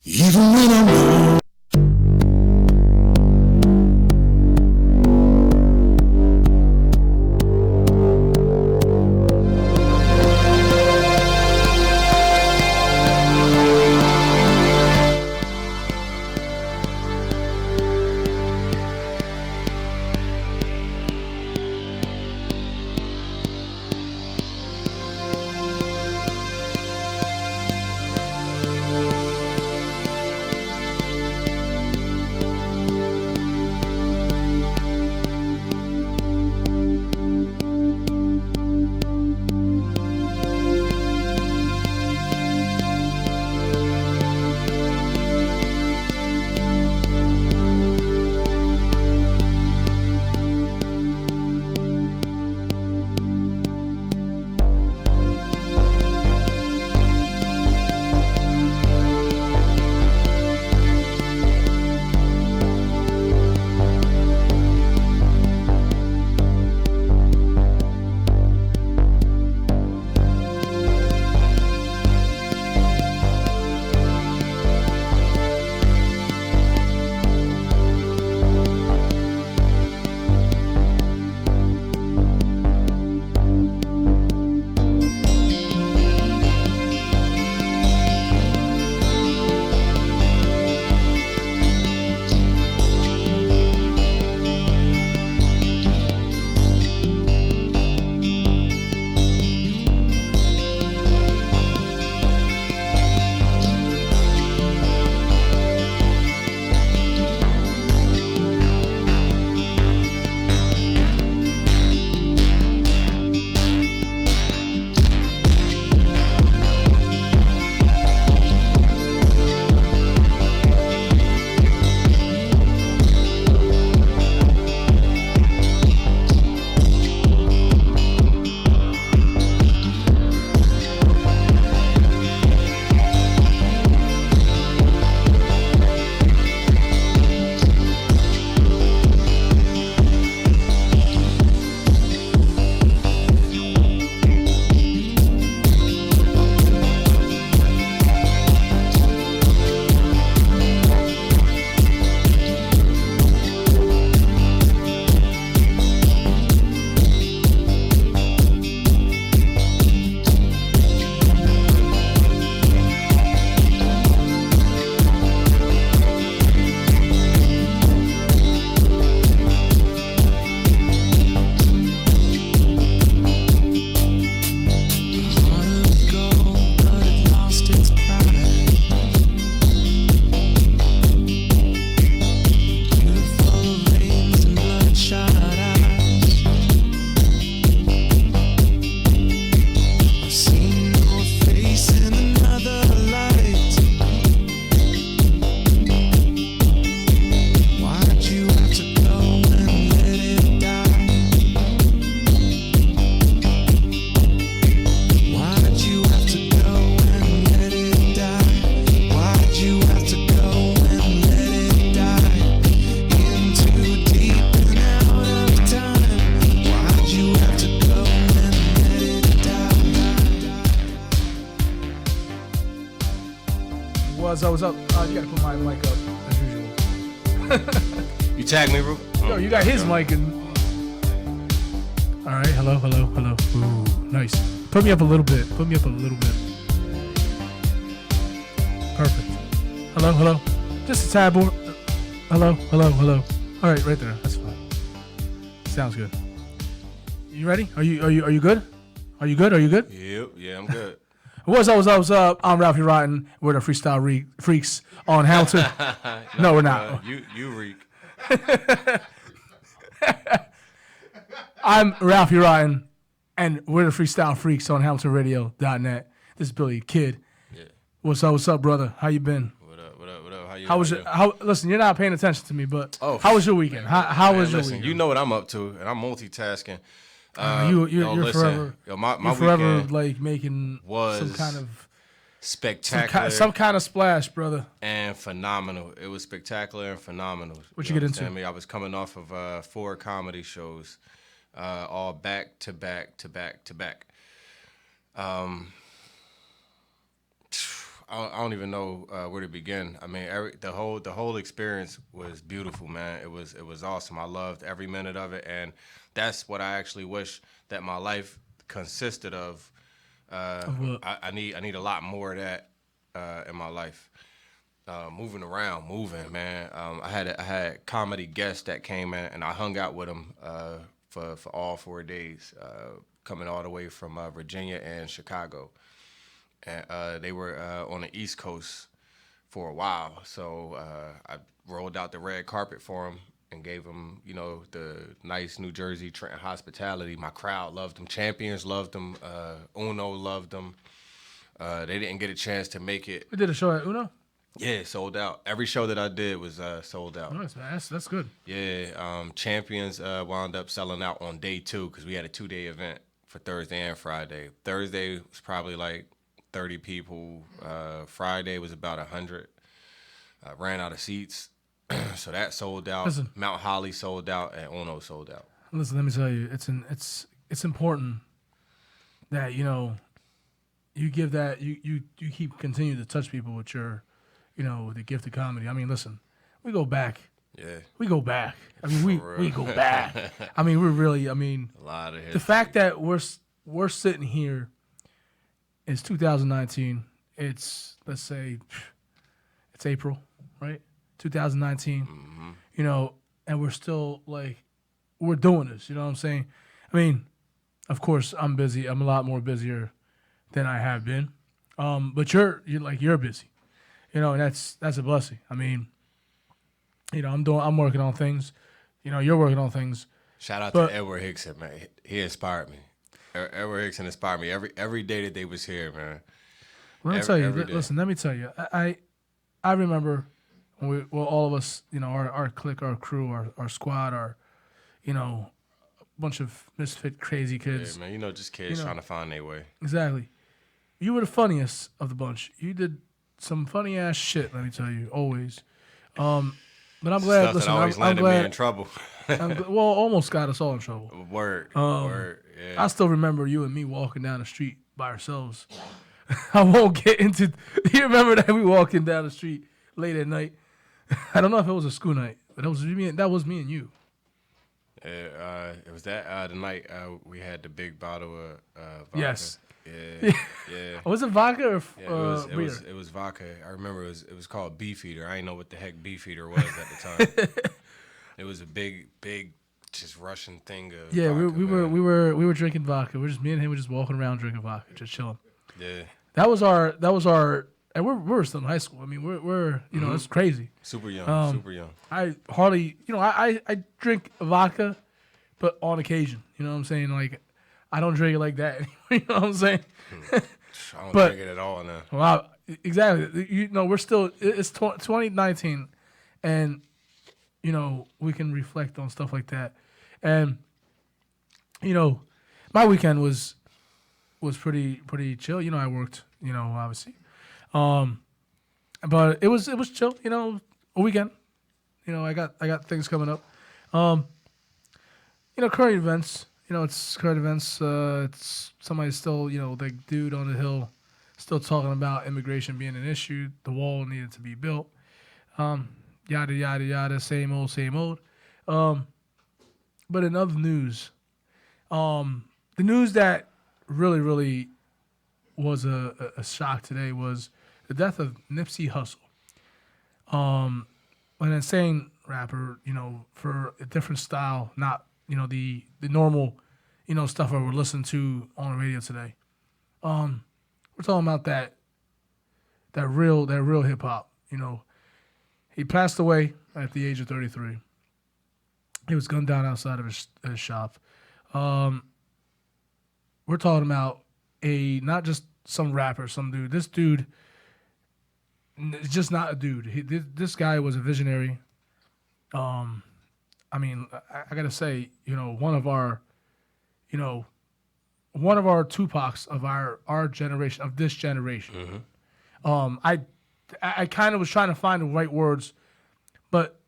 Even when I'm wrong. What's up? You gotta put my mic up as usual. You tag me, bro? Yo, you got his mic in. All right, hello. Ooh, nice. Put me up a little bit. Perfect. Hello. Just a tab. Hello. All right, right there. That's fine. Sounds good. You ready? Are you good? Are you good? Yep. Yeah, I'm good. What's up? I'm Ralphie Rotten. We're the Freestyle Freaks on Hamilton. No, we're not. You reek. I'm Ralphie Rotten, and we're the Freestyle Freaks on HamiltonRadio.net. This is Billy Kid. Yeah. What's up, brother? How you been? What up? How was it? Listen, you're not paying attention to me, but how was your weekend? How was your weekend? You know what I'm up to, and I'm multitasking. You're forever. My you're forever weekend like making some kind of spectacular, some kind of splash, brother. and phenomenal. It was spectacular and phenomenal. What you get into? I was coming off of 4 comedy shows, all back to back. I don't even know where to begin. I mean, the whole experience was beautiful, man. It was awesome. I loved every minute of it, and that's what I actually wish that my life consisted of. Of what? I need a lot more of that in my life. Moving around, moving, man. I had comedy guests that came in, and I hung out with them for all 4 days, coming all the way from Virginia and Chicago, and they were on the East Coast for a while. So I rolled out the red carpet for them and gave them, the nice New Jersey Trenton hospitality. My crowd loved them. Champions loved them. Uno loved them. They didn't get a chance to make it. We did a show at Uno. Yeah, sold out. Every show that I did was sold out. Nice, man. That's good. Yeah, Champions wound up selling out on day 2 because we had a 2-day event for Thursday and Friday. Thursday was probably like 30 people. Friday was about 100. Ran out of seats, so that sold out. Listen. Mount Holly sold out, and Ono sold out. Listen, let me tell you, it's important that you give that you keep continuing to touch people with your, the gift of comedy. I mean, listen, we go back. Yeah, We go back. I mean, For we real. go back. I mean, we're really. I mean, a lot of hits. the fact that we're sitting here is 2019. It's, let's say, it's April, right? 2019. And we're still like, we're doing this. You know what I'm saying? I mean, of course, I'm busy. I'm a lot more busier than I have been. But you're busy. And that's a blessing. I mean, I'm working on things. You're working on things. Shout out But- to Edward Hickson, man. He inspired me. Edward Hickson inspired me every day that they was here, man. Let me tell you. every day. Listen, let me tell you. I remember when all of us, our clique, our crew, our squad, our, a bunch of misfit crazy kids. Yeah, man. Just kids trying to find their way. Exactly. You were the funniest of the bunch. You did some funny ass shit. Let me tell you, always. But I'm glad. Stuff Listen, that always I'm landed me in glad. trouble. Well, almost got us all in trouble. Word. Yeah. I still remember you and me walking down the street by ourselves. I won't get into. You remember that we walking down the street late at night? I don't know if it was a school night, but that was me and you. It was that the night we had the big bottle of vodka. Yes. Yeah. Yeah. Was it vodka or Yeah, beer? it was vodka. I remember it was called Beefeater. I didn't know what the heck Beefeater was at the time. It was a big, just Russian thing of Yeah, vodka, we man. were drinking vodka. We're just me and him were just walking around drinking vodka, just chilling. Yeah, That was our and we're still in high school. I mean, we're it's crazy. super young. I hardly I drink vodka, but on occasion. You know what I'm saying? Like I don't drink it like that anymore. You know what I'm saying? I don't But- drink it at all now. Wow, exactly. We're still it's 2019, and we can reflect on stuff like that. And my weekend was pretty chill. I worked, obviously. But it was chill, a weekend. I got things coming up. Current events. It's current events. It's somebody still, the dude on the hill, still talking about immigration being an issue. The wall needed to be built. Yada yada yada. Same old. But in other news, the news that really was a shock today was the death of Nipsey Hussle. An insane rapper, for a different style, not the normal, stuff I would listen to on the radio today. We're talking about that real hip hop. He passed away at the age of 33. He was gunned down outside of his shop. We're talking about not just some rapper, some dude. This dude is just not a dude. This guy was a visionary. I mean, I gotta say, one of our Tupacs of our generation, of this generation. Mm-hmm. I kind of was trying to find the right words, but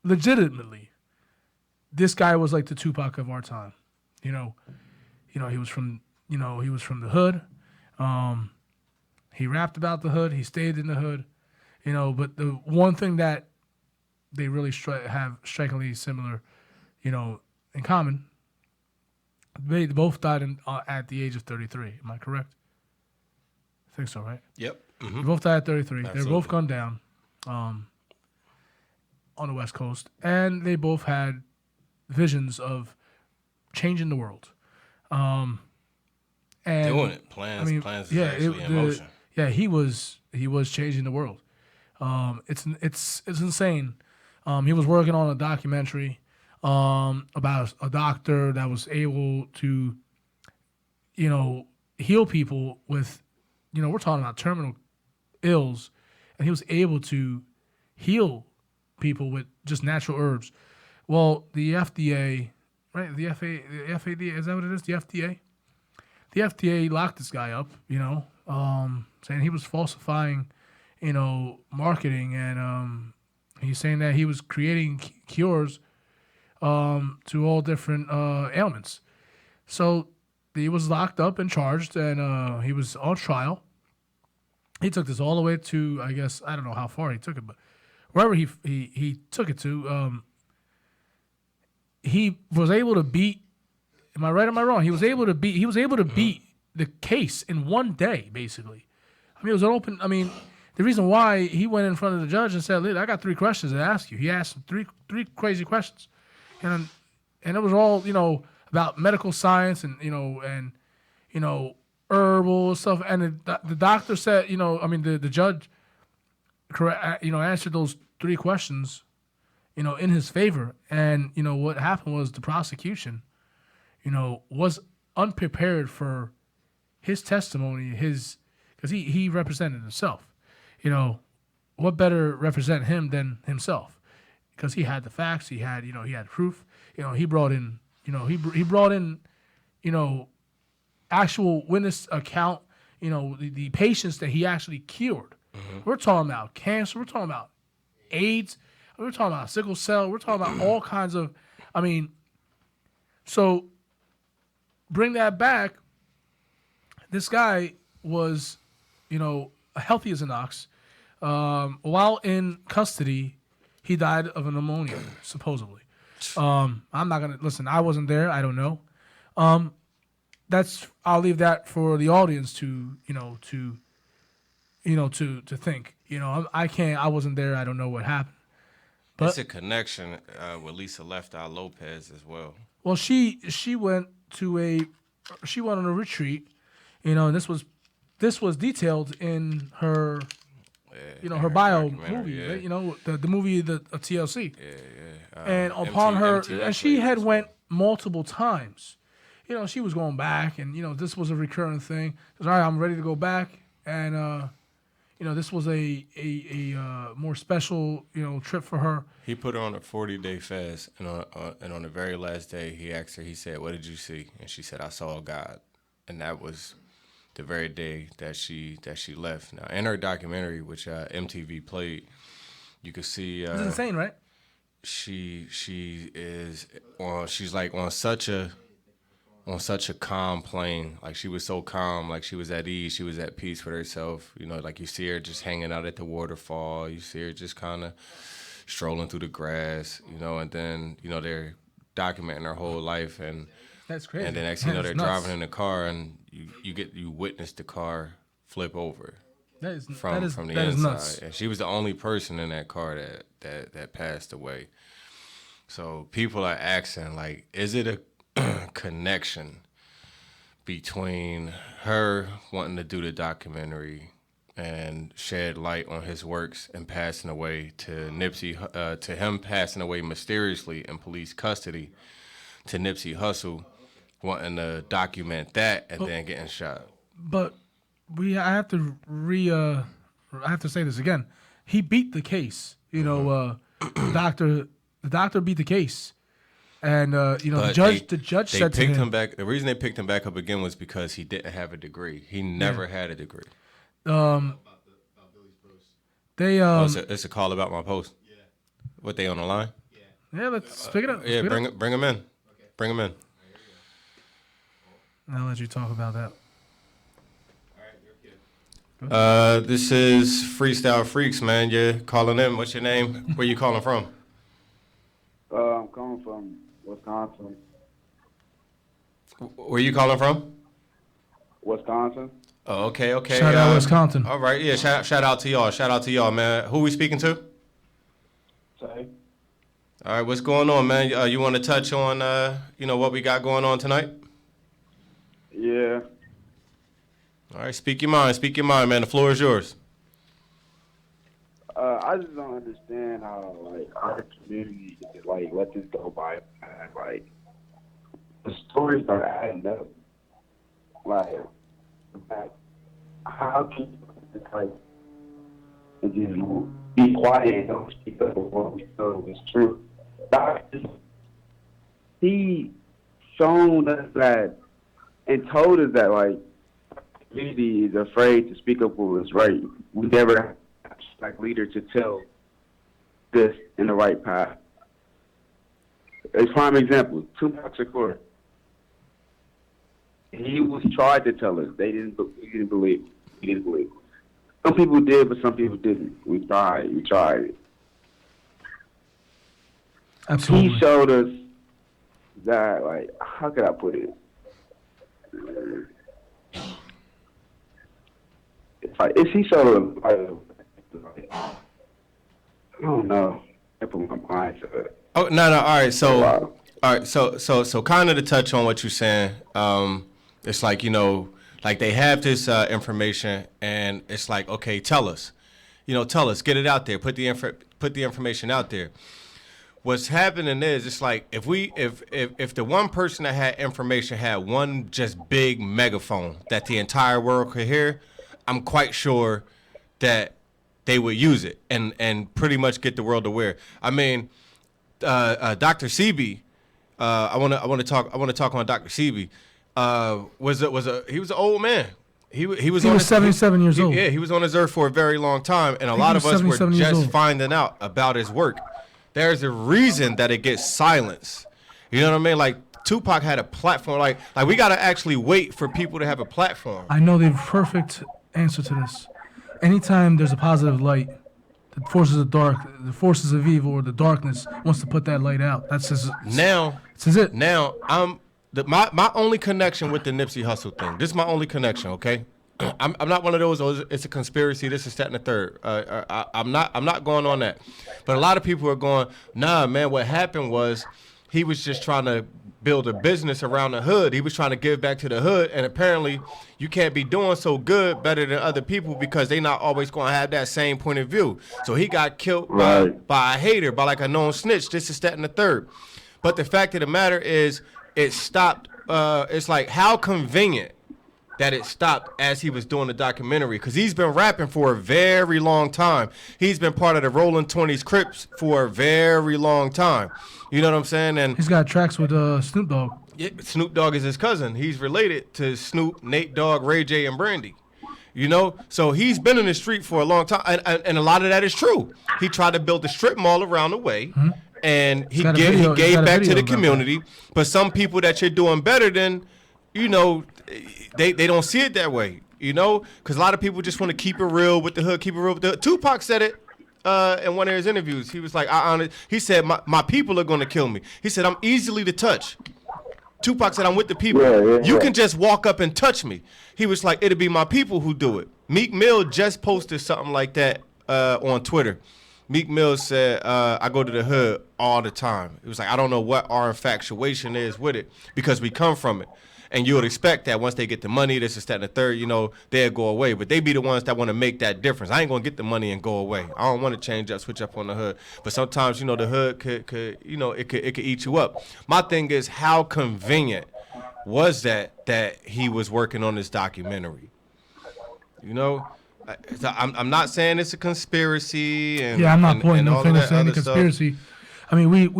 legitimately, this guy was like the Tupac of our time. He was from the hood. He rapped about the hood. He stayed in the hood. But the one thing that they really have strikingly similar, in common, they both died at the age of 33. Am I correct? I think so, right? Yep. They both died at 33. Absolutely. They're both gunned down on the West Coast. And they both had visions of changing the world. And Doing it. Plans is actually in motion. Yeah, he was changing the world. It's insane. He was working on a documentary about a doctor that was able to, heal people with, we're talking about terminal ills, and he was able to heal people with just natural herbs. Well, the FDA, right? The FAD, is that what it is? The FDA? The FDA locked this guy up, saying he was falsifying, marketing, and he's saying that he was creating cures to all different ailments. So he was locked up and charged, and he was on trial. He took this all the way to, I guess, I don't know how far he took it, but wherever he took it to, he was able to beat. Am I right? Am I wrong? He was able to beat the case in one day, basically. I mean, it was an open. I mean, the reason why he went in front of the judge and said, "I got 3 questions to ask you." He asked him three crazy questions, and it was all about medical science and herbal stuff. And the doctor said, the judge, answered those 3 questions, in his favor. And what happened was the prosecution, was unprepared for his testimony, because he represented himself. What better represent him than himself? Because he had the facts, he had proof. He brought in, he brought in, actual witness account, the patients that he actually cured. Mm-hmm. We're talking about cancer, we're talking about AIDS, we're talking about sickle cell, we're talking about all kinds of, so bring that back. This guy was, healthy as an ox. While in custody, he died of a pneumonia, supposedly. I'm not gonna listen. I wasn't there. I don't know. I'll leave that for the audience to think. I can't. I wasn't there. I don't know what happened. But it's a connection with Lisa Left Eye Lopez as well. Well, she went on a retreat. And this was detailed in her, her bio movie, yeah. Right? The movie, the TLC. Yeah. And upon her, and she had went multiple times. She was going back, and this was a recurring thing. She was, all right, I'm ready to go back, and this was a more special trip for her. He put her on a 40-day fast, and on the very last day, he asked her. He said, "What did you see?" And she said, "I saw God," and that was the very day that she left. Now, in her documentary, which MTV played, you could see. It's insane, right? She is she's like on such a calm plane. Like, she was so calm, like she was at ease, she was at peace with herself. Like, you see her just hanging out at the waterfall. You see her just kind of strolling through the grass. And then they're documenting her whole life, and that's crazy. And then next thing you know, they're driving in the car, and you witness the car flip over. From the inside. Is nuts. And she was the only person in that car that passed away. So people are asking, like, is it a connection between her wanting to do the documentary and shed light on his works and passing away, to Nipsey, to him passing away mysteriously in police custody, to Nipsey Hussle wanting to document that and then getting shot? But I have to say this again. He beat the case. The doctor beat the case. And the judge said to him, the reason they picked him back up again was because he didn't have a degree. He never had a degree. It's a call about my post. Yeah. What, they on the line? Yeah, let's pick it up. Bring him in. Okay. Bring him in. I'll let you talk about that. All right, you're good. This is Freestyle Freaks, man. You're calling in. What's your name? Where you calling from? I'm coming from Wisconsin. Where you calling from? Wisconsin. Oh, okay. Shout out Wisconsin. All right, yeah. Shout out to y'all. Shout out to y'all, man. Who we speaking to? Say. All right, what's going on, man? You want to touch on, what we got going on tonight? Yeah. All right, speak your mind. Speak your mind, man. The floor is yours. I just don't understand how our community let this go by. The stories are adding up. How can and just be quiet and don't speak up for what we know is true? He shown us that and told us that community is afraid to speak up what was right. We never had a leader to tell this in the right path. A prime example, Tupac Shakur. He tried to tell us. We didn't believe. We didn't believe. Some people did, but some people didn't. We tried. Absolutely. He showed us that, how could I put it? If he showed us, I don't know. I put my mind to it. Oh no. All right. So kind of to touch on what you're saying. It's like they have this information, and it's like, okay, tell us, get it out there, put the information out there. What's happening is it's like if the one person that had information had one just big megaphone that the entire world could hear, I'm quite sure that they would use it and pretty much get the world aware. I mean, Dr. Sebi, I want to talk on Dr. Sebi. He was an old man. He was 77 years old. Yeah, he was on his earth for a very long time, and a lot of us were just finding out about his work. There's a reason that it gets silenced. You know what I mean? Like Tupac had a platform. Like we gotta actually wait for people to have a platform. I know the perfect answer to this. Anytime there's a positive light, the forces of evil or the darkness wants to put that light out. That's just it. Now my only connection with the Nipsey Hussle thing. This is my only connection. Okay, I'm not one of those. Oh, it's a conspiracy. This is that and the third. I'm not going on that. But a lot of people are going, nah, man. What happened was he was just trying to build a business around the hood. He was trying to give back to the hood, and apparently you can't be doing so good better than other people because they not always going to have that same point of view. So he got killed by a hater, by like a known snitch. This is that and the third. But the fact of the matter is, it stopped. It's like how convenient that it stopped as he was doing the documentary, because he's been rapping for a very long time. He's been part of the Rolling 20s Crips for a very long time. You know what I'm saying? And he's got tracks with Snoop Dogg. Yeah, Snoop Dogg is his cousin. He's related to Snoop, Nate Dogg, Ray J, and Brandy. So he's been in the street for a long time, and a lot of that is true. He tried to build a strip mall around the way. Mm-hmm. And he gave back to the community. But some people that you're doing better than, they don't see it that way, because a lot of people just want to keep it real with the hood, Tupac said it in one of his interviews. He was like, he said, my people are going to kill me. He said, I'm easily to touch. Tupac said, I'm with the people. You can just walk up and touch me. He was like, it'll be my people who do it. Meek Mill just posted something like that on Twitter. Meek Mill said, I go to the hood all the time. It was like, I don't know what our infatuation is with it because we come from it. And you would expect that once they get the money, this is that and the third, they'll go away. But they be the ones that want to make that difference. I ain't going to get the money and go away. I don't want to change up, switch up on the hood. But sometimes, the hood could it could eat you up. My thing is, how convenient was that he was working on this documentary? I'm not saying it's a conspiracy. I'm not pointing no fingers at any conspiracy. I mean,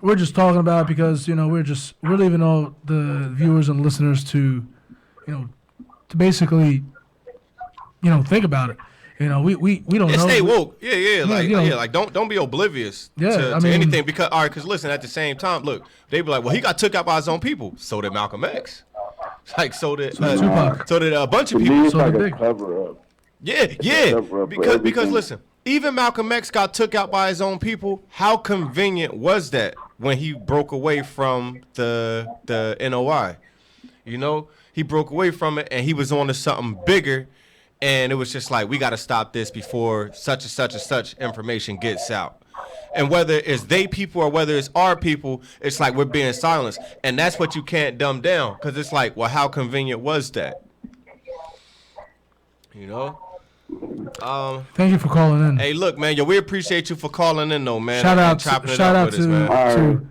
we're just talking about it because we're leaving all the viewers and listeners to basically think about it. We don't know. Stay woke. Like don't be oblivious to anything because listen, at the same time, look, they be like, well, he got took out by his own people. So did Malcolm X. So did Tupac. So did a bunch of people. It's like a cover up. Yeah. for Because everything. listen, even Malcolm X got took out by his own people. How convenient was that when he broke away from the NOI? You know, he broke away from it and he was on to something bigger. And it was just like, we got to stop this before such and such and such information gets out. And whether it's they people or whether it's our people, it's like we're being silenced. And that's what you can't dumb down. Because it's like, well, how convenient was that? You know? Thank you for calling in. Hey, look, man, yo, we appreciate you for calling in, though, man. Shout and out, chopping it shout up out with us, man.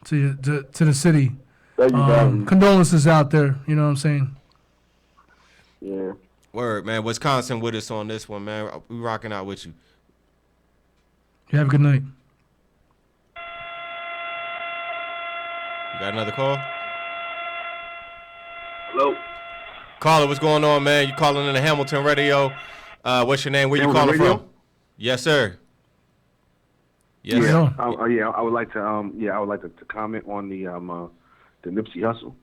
to the city. Thank you, Bobby. Condolences out there. You know what I'm saying? Yeah. Word, man. Wisconsin with us on this one, man. We rocking out with you. You have a good night. You got another call? Hello. Caller, what's going on, man? You calling in the Hamilton Radio. What's your name? Where you Hamilton calling Radio? from? Yes, sir. Yes. Yeah. I would like to comment on the Nipsey Hussle.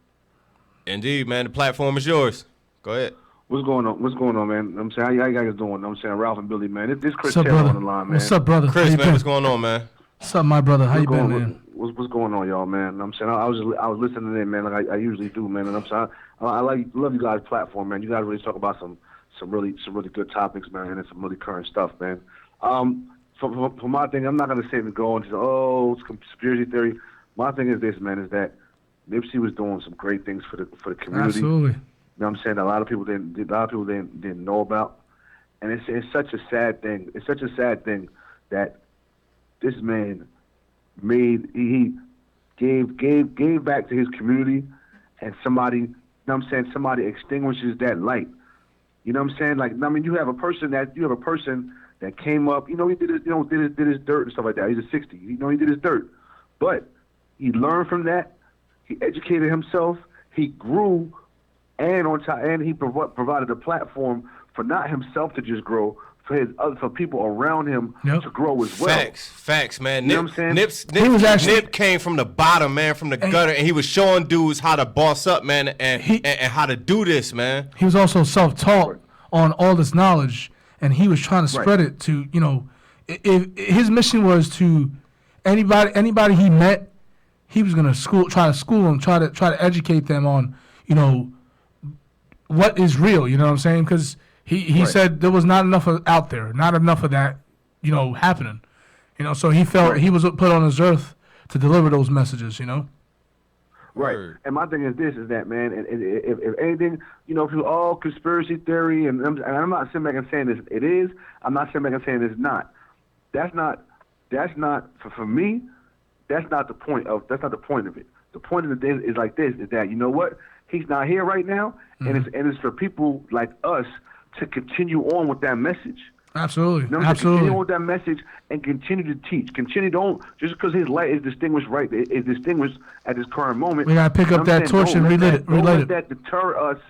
Indeed, man. The platform is yours. Go ahead. What's going on, man? I'm saying, how you guys doing? I'm saying, Ralph and Billy, man. This Chris What's up, Taylor brother? on the line, man. What's up, brother? How Chris, you man, been? what's going on, man? What's up, my brother? How you been, man? What's going on, y'all, man? I'm saying, I was listening in, man, like I usually do, man. And I'm saying, I love you guys' platform, man. You guys really talk about some really good topics, man, and some really current stuff, man. For my thing, I'm not gonna say to go into it's conspiracy theory. My thing is this, man, is that Nipsey was doing some great things for the community. Absolutely. You know what I'm saying? A lot of people didn't know about, and it's such a sad thing. It's such a sad thing that this man he gave back to his community, and somebody, you know what I'm saying, somebody extinguishes that light. You know what I'm saying? Like, I mean, you have a person that came up, you know, he did his dirt and stuff like that. He's a 60, you know, he did his dirt, but he learned from that. He educated himself. He grew. And on top, and he provided a platform for not himself to just grow, for people around him to grow as well. Facts, man. You know what I'm saying? Nip came from the bottom, man, from the gutter, and he was showing dudes how to boss up, man, and how to do this, man. He was also self-taught on all this knowledge, and he was trying to spread it to, you know, if his mission was to anybody he met, he was gonna try to school them, try to educate them on, you know, what is real, you know what I'm saying? Because he said there was not enough out there, not enough of that, you know, happening. You know, so he felt he was put on this earth to deliver those messages, you know? Right. And my thing is this, is that, man, and if anything, you know, if you all conspiracy theory, and I'm not sitting back and saying this, it is, I'm not sitting back and saying it's not. That's not, for me, that's not the point of it. The point of it is like this, is that, you know what? He's not here right now, and it's for people like us to continue on with that message. Absolutely, you know, absolutely. Continue on with that message and continue to teach. Don't just because his light is distinguished at this current moment. We gotta pick up that torch and relight it. Don't let that deter us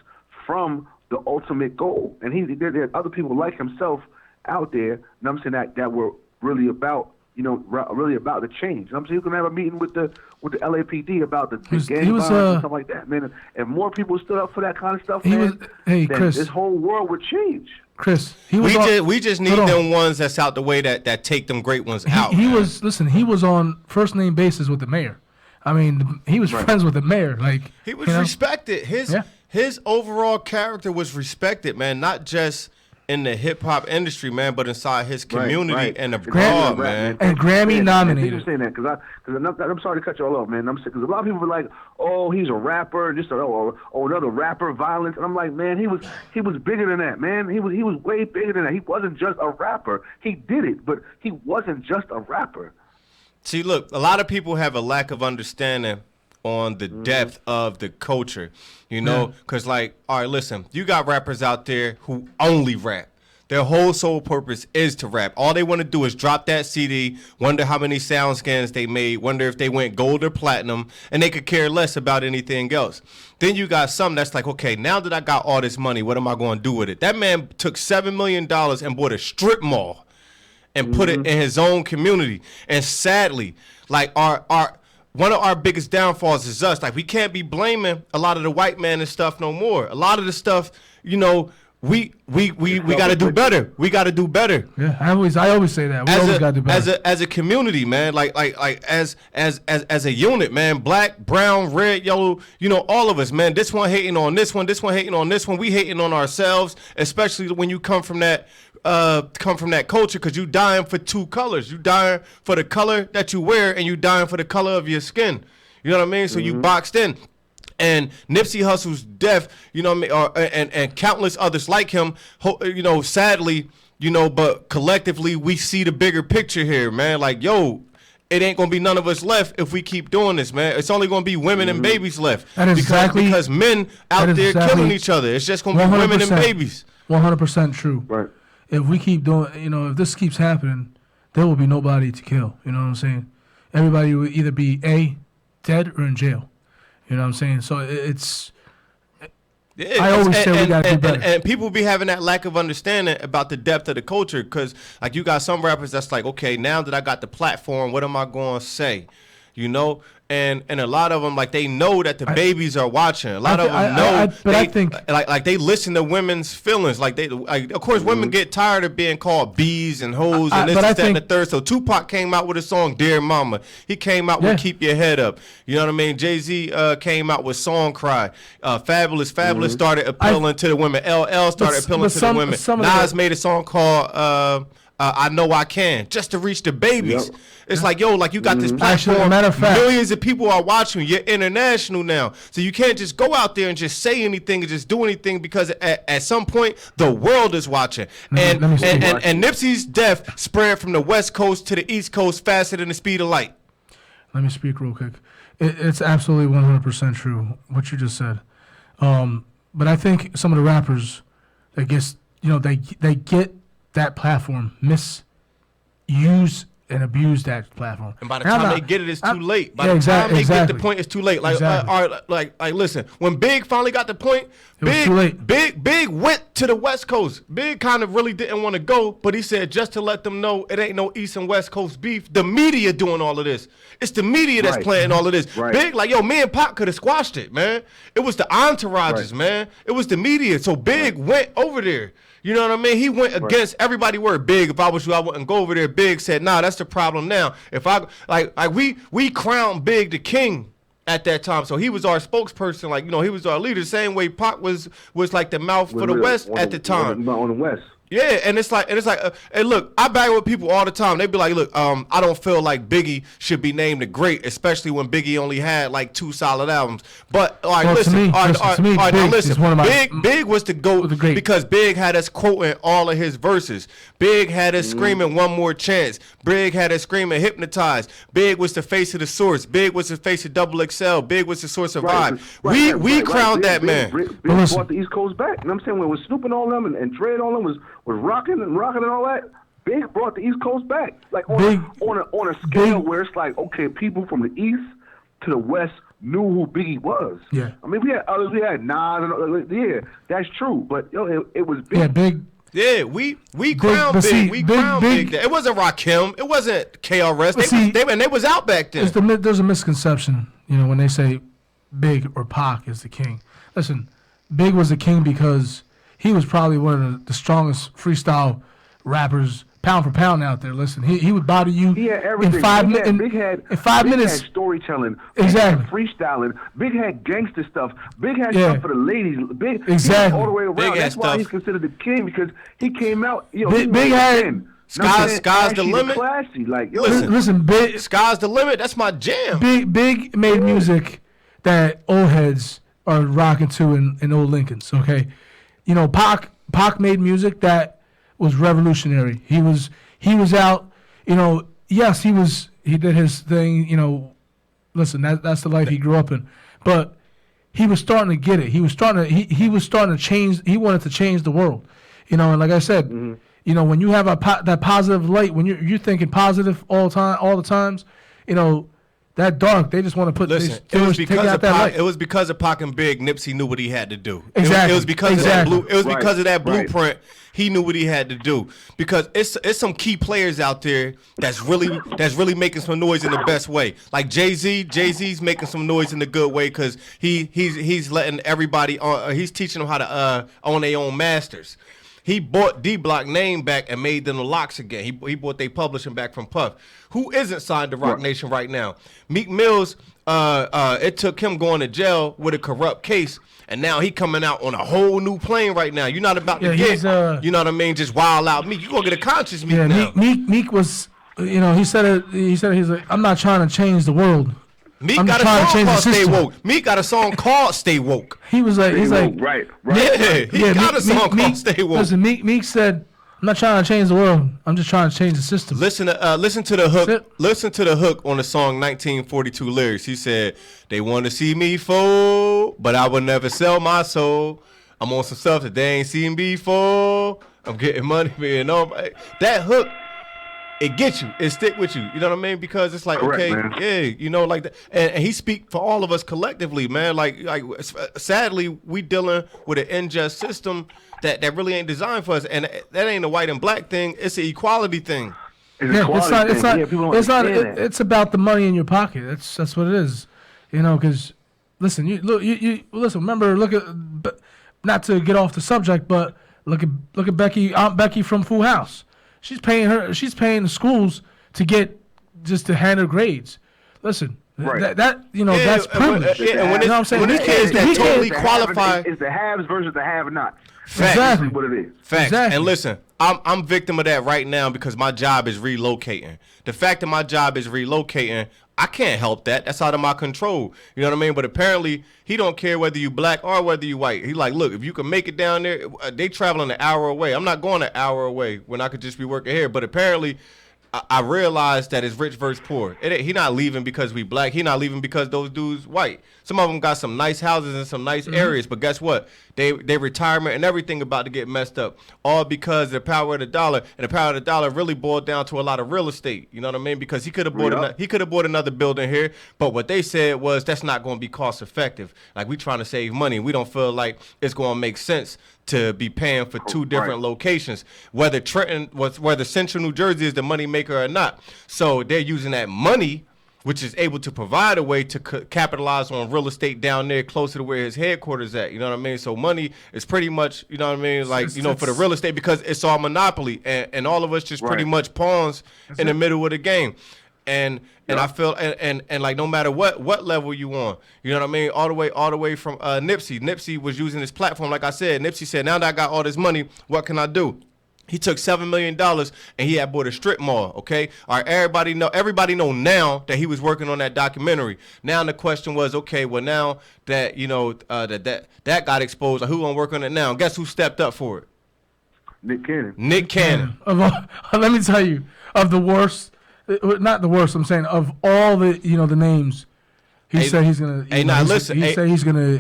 from the ultimate goal. And there are other people like himself out there. You know what I'm saying, that were really about, you know, really about the change. You know what I'm saying, you can have a meeting with the LAPD about the gang violence and stuff like that, man. If more people stood up for that kind of stuff, then Chris, this whole world would change. Chris, we just need them ones that's out the way that take them great ones out. He was on first name basis with the mayor. I mean, he was friends with the mayor. Like, he was respected. His overall character was respected, man. Not just in the hip hop industry, man, but inside his community and abroad, man. And Grammy nominated. People saying that because I'm sorry to cut you all off, man. I'm because a lot of people are like, oh, he's a rapper, just another rapper, violence, and I'm like, man, he was bigger than that, man. He was way bigger than that. He wasn't just a rapper. He did it, but he wasn't just a rapper. See, look, a lot of people have a lack of understanding on the depth of the culture, you know, because like, all right, listen, you got rappers out there who only rap. Their whole sole purpose is to rap. All they want to do is drop that CD, wonder how many sound scans they made, wonder if they went gold or platinum, and they could care less about anything else. Then you got some that's like, okay, now that I got all this money, what am I going to do with it? That man took $7 million and bought a strip mall and put it in his own community. And sadly, like one of our biggest downfalls is us. Like, we can't be blaming a lot of the white man and stuff no more. A lot of the stuff, you know, we got to do better. We got to do better. Yeah, I always say that. We always got to do better. As a community, man, like as a unit, man, black, brown, red, yellow, all of us, man. This one hating on this one hating on this one. We hating on ourselves, especially when you come from that culture, because you dying for two colors. You dying for the color that you wear, and you dying for the color of your skin. You know what I mean? So you boxed in. And Nipsey Hussle's death, and countless others like him, sadly, but collectively we see the bigger picture here, man. Like, yo, it ain't gonna be none of us left if we keep doing this, man. It's only gonna be women and babies left. That is because men out there killing each other. It's just gonna be women and babies. 100% true. Right. If we keep doing, if this keeps happening, there will be nobody to kill. You know what I'm saying? Everybody will either be dead or in jail. You know what I'm saying? So it's. I always say we gotta do better. And people be having that lack of understanding about the depth of the culture, because like you got some rappers that's like, okay, now that I got the platform, what am I going to say? And a lot of them, like, they know that the babies are watching. A lot of them know. But I think like they listen to women's feelings. Like of course, women get tired of being called bees and hoes and this, that, and the third. So Tupac came out with a song, "Dear Mama." He came out with "Keep Your Head Up." You know what I mean? Jay-Z came out with "Song Cry." Fabulous started appealing to the women. LL started appealing to the women. Nas made a song called "I Know I Can," just to reach the babies. Yep. It's like, yo, like you got this platform. Actually, matter of fact, millions of people are watching. You're international now. So you can't just go out there and just say anything and just do anything, because at some point the world is watching. And Nipsey's death spread from the West Coast to the East Coast faster than the speed of light. Let me speak real quick. It's absolutely 100% true what you just said. But I think some of the rappers that they get that platform, misuse and abuse that platform. And by the time they get it, it's too late. By the time they get the point, it's too late. Like, listen, when Big finally got the point, Big went to the West Coast. Big kind of really didn't want to go, but he said, just to let them know it ain't no East and West Coast beef. The media doing all of this. It's the media that's playing all of this. Right. Big, like, yo, me and Pop could have squashed it, man. It was the entourages, man. It was the media. So Big went over there. You know what I mean? He went against everybody. Word Big. If I was you, I wouldn't go over there. Big said, "Nah, that's the problem now." If I we crowned Big the king at that time, so he was our spokesperson. Like, he was our leader. The same way Pac was like the mouth for the West at the time. On the West. Yeah, and it's like, hey, look, I bag with people all the time. They be like, look, I don't feel like Biggie should be named the GREAT, especially when Biggie only had like 2 solid albums. But all right, listen, Big was the GOAT because Big had us quoting all of his verses. Big had us screaming "One More Chance." Big had us screaming "Hypnotized." Big was the face of the Source. Big was the face of Double XL. Big was the source of vibe. We crowned that man. Big brought the East Coast back. You know what I'm saying? When Snoop and all them and Dre and all them was rocking and all that, Big brought the East Coast back. Like on a scale where it's like, okay, people from the East to the West knew who Biggie was. Yeah. I mean, we had others. We had Nas. Yeah, that's true. But it was Big. Yeah, Big. Yeah, we crowned Big. We crowned Big. It wasn't Rakim. It wasn't KRS. They was out back then. There's a misconception, when they say Big or Pac is the king. Listen, Big was the king because he was probably one of the strongest freestyle rappers, pound for pound, out there. Listen, he would bother you in 5 minutes. Big had storytelling. Exactly. Big had freestyling. Big had gangster stuff. Big had stuff for the ladies. Big all the way around. Big That's why he's considered the king, because he came out. Big had Sky's the limit. Classy, like, listen, Big. Sky's the limit. That's my jam. Big made music that old heads are rocking to in old Lincolns. Okay. Pac made music that was revolutionary. He was out, yes, he did his thing, listen, that's the life he grew up in. But he was starting to get it. He was starting to change. He wanted to change the world. And like I said, when you have that positive light, when you're thinking positive all the times, that dark. They just want to put. Listen, they it was take because out of that Pac, light. it was because of Pac and Big. Nipsey knew what he had to do. Exactly. It was because Exactly. of that blue. It was Right. because of that Right. blueprint. He knew what he had to do because it's some key players out there that's really making some noise in the best way. Like Jay-Z. Jay-Z's making some noise in the good way because he's letting everybody on. He's teaching them how to own their own masters. He bought D-Block name back and made them the Locks again. He bought they publishing back from Puff, who isn't signed to Rock Nation right now. Meek Mills, it took him going to jail with a corrupt case, and now he coming out on a whole new plane right now. You're not about to get, you know what I mean, just wild out Meek. You gonna get a conscious Meek now. Meek was, he said it. He's like, I'm not trying to change the world. Meek I'm got a trying to song change the called Stay system. Woke. Meek got a song called Stay Woke. He was like, he's like, right. Yeah, he got a song called Stay Woke. Listen, Meek said, I'm not trying to change the world. I'm just trying to change the system. Listen to the hook. Listen to the hook on the song 1942 lyrics. He said, "They want to see me fold, but I would never sell my soul. I'm on some stuff that they ain't seen before. I'm getting money, man. That hook, it gets you. It stick with you. You know what I mean? Because it's like, Correct, okay, man. yeah, like that. And he speak for all of us collectively, man. Like sadly, we dealing with an unjust system that really ain't designed for us, and that ain't a white and black thing. It's an equality thing. It's about the money in your pocket. That's what it is. Because listen, you listen. Remember, not to get off the subject, but look at Becky, Aunt Becky from Full House. She's paying the schools to hand her grades. Listen, Right. That's privilege. And when you know what I'm saying? when it's kids that totally qualify. It's the haves versus the have-nots. Facts. Exactly. That's what it is. Facts. Exactly. And listen, I'm victim of that right now because my job is relocating. The fact that my job is relocating, I can't help that. That's out of my control. You know what I mean? But apparently, he don't care whether you black or whether you white. He like, look, if you can make it down there, they traveling an hour away. I'm not going an hour away when I could just be working here. But apparently, I realized that it's rich versus poor. He not leaving because we black. He not leaving because those dudes white. Some of them got some nice houses in some nice areas, but guess what? They retirement and everything about to get messed up. All because of the power of the dollar. And the power of the dollar really boiled down to a lot of real estate. You know what I mean? Because he could have bought another building here, but what they said was that's not going to be cost effective. Like we trying to save money. We don't feel like it's going to make sense to be paying for two different locations, whether Central New Jersey is the money maker or not. So they're using that money, which is able to provide a way to capitalize on real estate down there closer to where his headquarters at. You know what I mean? So money is pretty much, you know what I mean? Like, for the real estate, because it's all monopoly and all of us just pretty much pawns in the middle of the game. And I feel and like no matter what level you on, you know what I mean, all the way from Nipsey. Nipsey was using this platform, like I said. Nipsey said, now that I got all this money, what can I do? He took $7 million and he had bought a strip mall. Okay, all right. Everybody know now that he was working on that documentary. Now the question was, okay, well now that that got exposed, who gonna work on it now? Guess who stepped up for it? Nick Cannon. Let me tell you, of the worst. Not the worst. I'm saying of all the the names, he said he's gonna. Listen. He said he's gonna.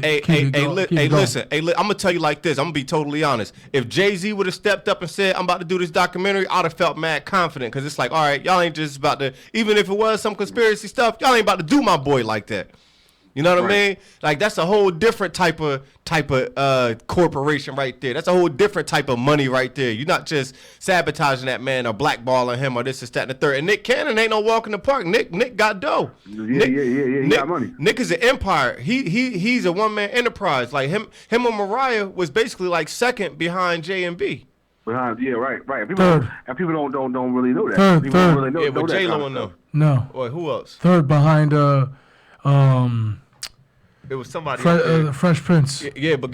Listen. I'm gonna tell you like this. I'm gonna be totally honest. If Jay-Z would have stepped up and said, "I'm about to do this documentary," I'd have felt mad confident because it's like, all right, y'all ain't just about to. Even if it was some conspiracy stuff, y'all ain't about to do my boy like that. You know what I mean? Like that's a whole different type of corporation right there. That's a whole different type of money right there. You're not just sabotaging that man or blackballing him or this and that and the third. And Nick Cannon ain't no walk in the park. Nick got dough. Yeah. He got money. Nick is an empire. He's a one-man enterprise. Like him and Mariah was basically like second behind J and B. Right. And people don't really know that. People third. don't really know, Yeah, know but that J-Lo kind and of them. No. Or who else? Third behind It was somebody. Fresh Prince. Yeah, but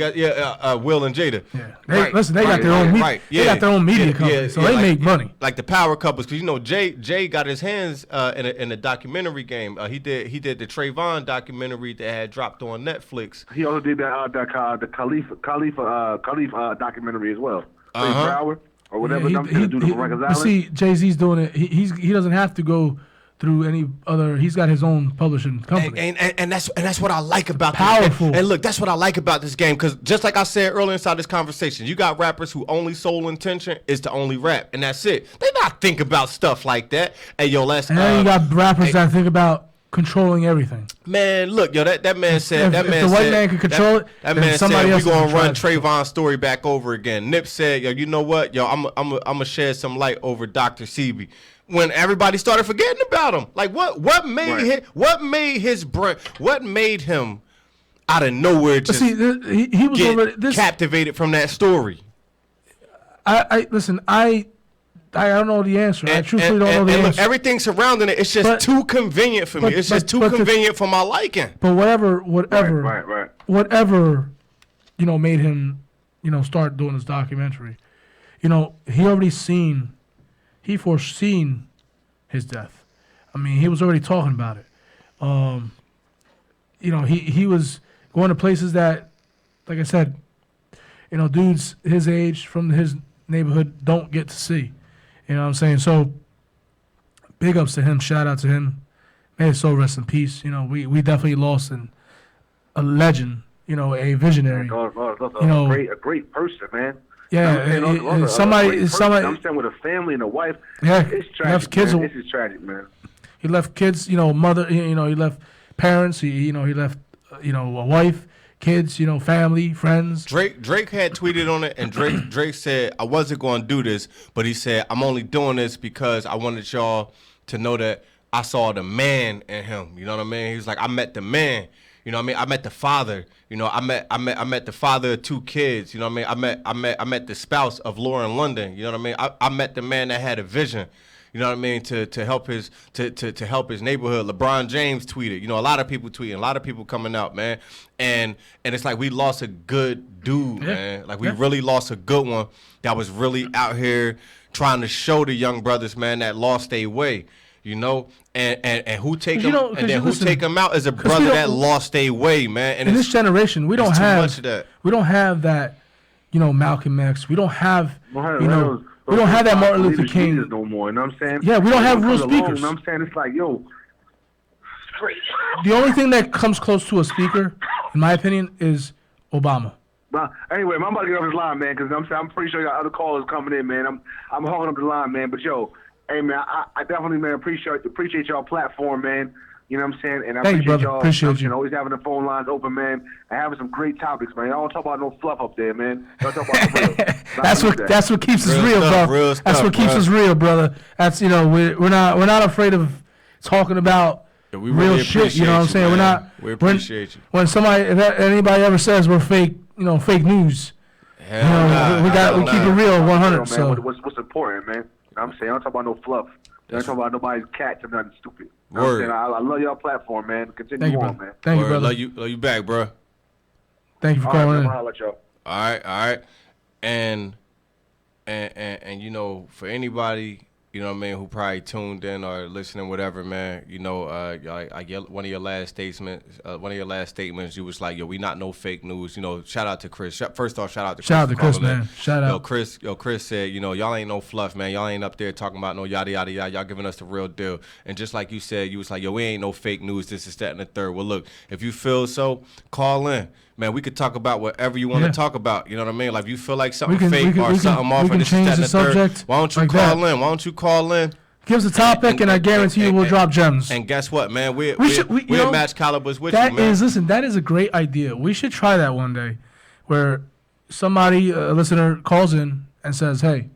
Will and Jada. Yeah. They got their own media. They got their own media company, so they make money. Like the power couples, because Jay got his hands in a documentary game. He did the Trayvon documentary that had dropped on Netflix. He also did the Khalifa documentary as well. Power or whatever. See, Jay-Z's doing it. He doesn't have to go through any other. He's got his own publishing company, and that's what I like about powerful. This game. And look, that's what I like about this game, because just like I said earlier inside this conversation, you got rappers who only sole intention is to only rap, and that's it. They not think about stuff like that. Hey, yo, and then you got rappers that think about controlling everything. Man, look, yo, that man said If the white man could control it, that then man somebody said else we is gonna gonna run try to- Trayvon's story back over again. Nip said, yo, you know what, yo, I'm gonna shed some light over Dr. Sebi. When everybody started forgetting about him, like what made what made him out of nowhere just See, he was get already captivated from that story. I listen. I don't know the answer. I truthfully don't know the look, answer. everything surrounding it, it's just too convenient for me. It's just too convenient for my liking. But whatever, Right. whatever, made him, start doing his documentary. He foreseen his death. I mean, he was already talking about it. He was going to places that, like I said, dudes his age from his neighborhood don't get to see. You know what I'm saying? So, big ups to him. Shout out to him. May his soul rest in peace. We definitely lost a legend. A visionary. A great person, man. Yeah, somebody. I'm saying with a family and a wife. Yeah, it's he left tragic. kids. Man. This is tragic, man. He left kids. Mother. He left parents. He left. A wife, kids. Family, friends. Drake had tweeted on it, and Drake said, I wasn't going to do this, but he said, I'm only doing this because I wanted y'all to know that I saw the man in him. You know what I mean? He was like, I met the man. You know what I mean? I met the father. I met the father of 2 kids. You know what I mean? I met the spouse of Lauren London. You know what I mean? I met the man that had a vision. You know what I mean? To help his to help his neighborhood. LeBron James tweeted. A lot of people tweeting. A lot of people coming out, man. And it's like we lost a good dude, man. Like we really lost a good one that was really out here trying to show the young brothers, man, that lost their way. And who take him who take him out is a brother that lost their way, man. And in this generation, we don't have much of that. We don't have that, Malcolm X. We don't have, we don't have that Martin Luther King no more. You know what I'm saying? Yeah, we don't have real Alone, speakers. you know what I'm saying? It's like, yo, the only thing that comes close to a speaker, in my opinion, is Obama. Well, anyway, I'm about to get off this line, man, because I'm pretty sure you got other callers coming in, man. I'm holding up the line, man. But yo, hey, man, I definitely, man, appreciate y'all platform, man. You know what I'm saying? And I Thank you, appreciate brother. y'all. Appreciate you. Always having the phone lines open, man, and having some great topics, man. Y'all don't talk about no fluff up there, man. Y'all talk about the real. That's what keeps us Real real, stuff, bro. real That's stuff, what keeps bro. us real, brother. That's we're not afraid of talking about we real really shit. You know what I'm appreciate saying? you, We're man. not. We appreciate you. When anybody ever says we're fake, fake news. Hell nah. We keep it real, 100. Man, So what's important, man? I'm saying I don't talk about no fluff. I don't talk about nobody's cats or nothing stupid. You know what I'm Word. saying? I love y'all platform, man. Continue thank you, on, brother. man. Thank you, Word. brother. Love you back, bro. Thank you for All right, calling man. in. I'll holler at y'all. All right. And for anybody, what I mean, who probably tuned in or listening, whatever, man, I get one of your last statements, you was like, yo, we not no fake news. Shout out to Chris. First off, shout out to Chris. Shout out to for Chris, calling in. man. Shout out. Chris said, y'all ain't no fluff, man. Y'all ain't up there talking about no yada, yada, yada. Y'all giving us the real deal. And just like you said, you was like, yo, we ain't no fake news. This is that and the third. Well, look, if you feel so, call in. Man, we could talk about whatever you want to talk about. You know what I mean? Like, if you feel like something fake or something off and this is that and the third, why don't you call in? Why don't you call in? Give us a topic, and I guarantee you we'll drop gems. And guess what, man? We're at match calibers with you, man. Listen, that is a great idea. We should try that one day, where somebody, a listener, calls in and says, "Hey,